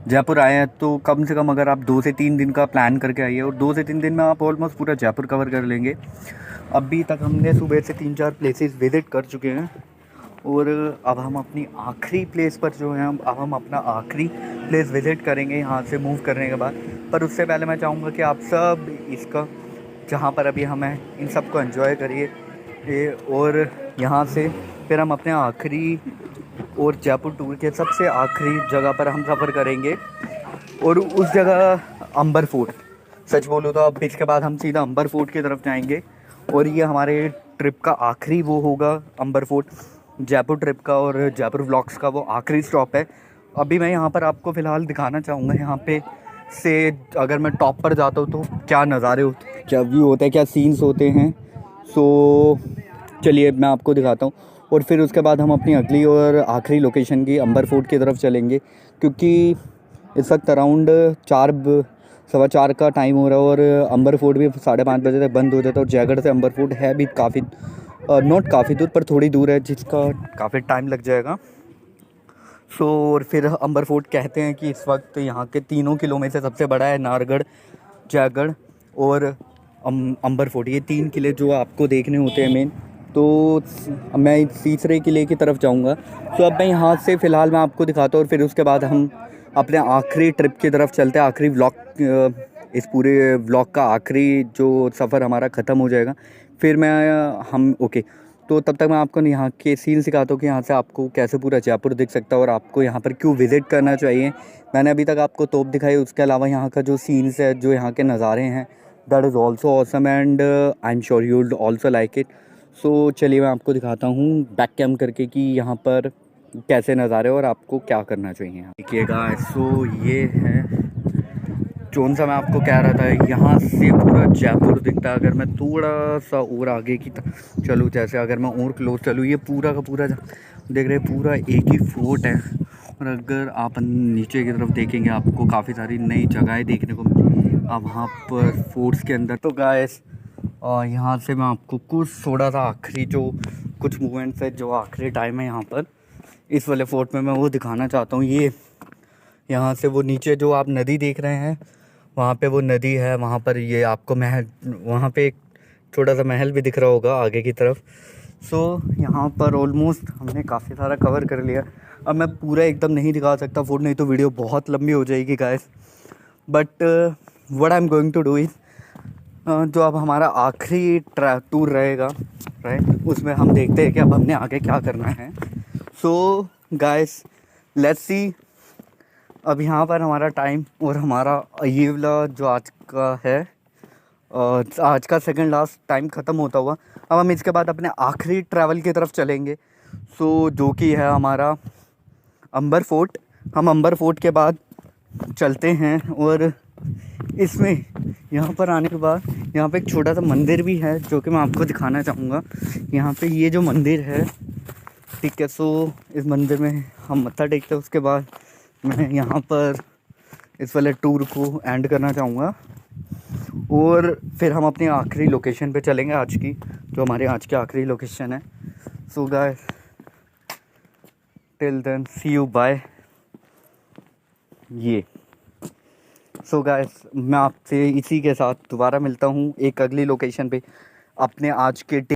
जयपुर आए हैं तो कम से कम अगर आप 2 से 3 दिन का प्लान करके आइए, और 2 से 3 दिन में आप ऑलमोस्ट पूरा जयपुर कवर कर लेंगे। अभी तक हमने सुबह से 3-4 प्लेसेस विज़िट कर चुके हैं, और अब हम अपनी आखिरी प्लेस पर जो है, अब हम अपना आखिरी प्लेस विज़िट करेंगे यहाँ से मूव करने के बाद। पर उससे पहले मैं चाहूँगा कि आप सब इसका, जहाँ पर अभी हम हैं, इन सब को एंजॉय करिए। और यहाँ से फिर हम अपने आखिरी और जयपुर टूर के सबसे आखिरी जगह पर हम सफ़र करेंगे, और उस जगह अंबर फोर्ट। सच बोलूँ तो अब इसके बाद हम सीधा अंबर फोर्ट की तरफ जाएंगे, और ये हमारे ट्रिप का आखिरी वो होगा, अंबर फोर्ट जयपुर ट्रिप का और जयपुर व्लॉग्स का वो आखिरी स्टॉप है। अभी मैं यहाँ पर आपको फ़िलहाल दिखाना चाहूँगा, यहाँ पे से अगर मैं टॉप पर जाता हूँ तो क्या नज़ारे होते, क्या व्यू होता है, क्या सीन्स होते हैं। सो चलिए मैं आपको दिखाता हूँ, और फिर उसके बाद हम अपनी अगली और आखिरी लोकेशन की अंबर फोर्ट की तरफ चलेंगे, क्योंकि इस वक्त अराउंड 4 सवा 4 का टाइम हो रहा है, और अंबर फोर्ट भी 5:30 बजे तक बंद हो जाता है। और जयगढ़ से अंबर फोर्ट है भी काफ़ी, नॉट काफ़ी दूर पर थोड़ी दूर है, जिसका काफ़ी टाइम लग जाएगा। सो और फिर अंबर फोर्ट कहते हैं कि इस वक्त यहाँ के 3 किलों में से सबसे बड़ा है। नाहरगढ़, जयगढ़ और अंबर फोर्ट, ये 3 किले जो आपको देखने होते हैं मेन। तो मैं तीसरे किले की तरफ जाऊंगा। तो अब मैं यहाँ से फ़िलहाल मैं आपको दिखाता हूँ, और फिर उसके बाद हम अपने आखिरी ट्रिप की तरफ चलते हैं। आखिरी व्लॉग, इस पूरे व्लॉग का आखिरी जो सफ़र हमारा ख़त्म हो जाएगा, फिर मैं हम ओके। तो तब तक मैं आपको यहाँ के सीन सिखाता हूँ कि यहाँ से आपको कैसे पूरा जयपुर दिख सकता है, और आपको यहाँ पर क्यों विज़िट करना चाहिए। मैंने अभी तक आपको तोप दिखाई, उसके अलावा यहाँ का जो सीन्स है, जो यहाँ के नज़ारे हैं, that is also awesome, and I am sure you will also like it. So चलिए मैं आपको दिखाता हूँ बैक कैम करके कि यहाँ पर कैसे नज़ारे और आपको क्या करना चाहिए। देखिएगा, सो ये है जोन सा मैं आपको कह रहा था, यहाँ से पूरा जयपुर दिखता है। अगर मैं थोड़ा सा और आगे की तरफ चलूँ, जैसे अगर मैं और क्लोज चलूँ, ये पूरा का पूरा देख रहे पूरा एक ही फोर्ट है। और अगर आप नीचे की तरफ देखेंगे, आपको काफ़ी सारी नई जगहें देखने को मिलेंगी आप वहाँ पर फोर्ट्स के अंदर। तो गाइस, यहाँ से मैं आपको कुछ थोड़ा सा आखिरी जो कुछ मूवमेंट्स है, जो आखिरी टाइम है यहाँ पर इस वाले फोर्ट में, मैं वो दिखाना चाहता हूँ। ये यहाँ से वो नीचे जो आप नदी देख रहे हैं, वहाँ पे वो नदी है, वहाँ पर ये आपको महल, वहाँ पे एक छोटा सा महल भी दिख रहा होगा आगे की तरफ। सो यहाँ पर ऑलमोस्ट हमने काफ़ी सारा कवर कर लिया। अब मैं पूरा एकदम नहीं दिखा सकता फोर्ट, नहीं तो वीडियो बहुत लंबी हो जाएगी guys. But what I am going to do is, जो अब हमारा आखिरी टूर रहेगा राइट, उसमें हम देखते हैं कि अब हमने आगे क्या करना है। So guys, let's see. अब यहाँ पर हमारा टाइम और हमारा ये वाला जो आज का है, आज का सेकंड लास्ट टाइम ख़त्म होता हुआ, अब हम इसके बाद अपने आखिरी ट्रैवल की तरफ चलेंगे। सो जो कि है हमारा अंबर फोर्ट। हम अंबर फोर्ट के बाद चलते हैं, और इसमें यहाँ पर आने के बाद यहाँ पे एक छोटा सा मंदिर भी है जो कि मैं आपको दिखाना चाहूँगा। यहाँ पे ये जो मंदिर है, ठीक है, सो इस मंदिर में हम मत्था टेकते हैं। उसके बाद मैं यहाँ पर इस वाले टूर को एंड करना चाहूँगा, और फिर हम अपनी आखिरी लोकेशन पे चलेंगे आज की, जो हमारे आज की आखिरी लोकेशन है। So guys, till then see you bye. ये सो गाइस मैं आपसे इसी के साथ दोबारा मिलता हूँ एक अगली लोकेशन पे अपने आज के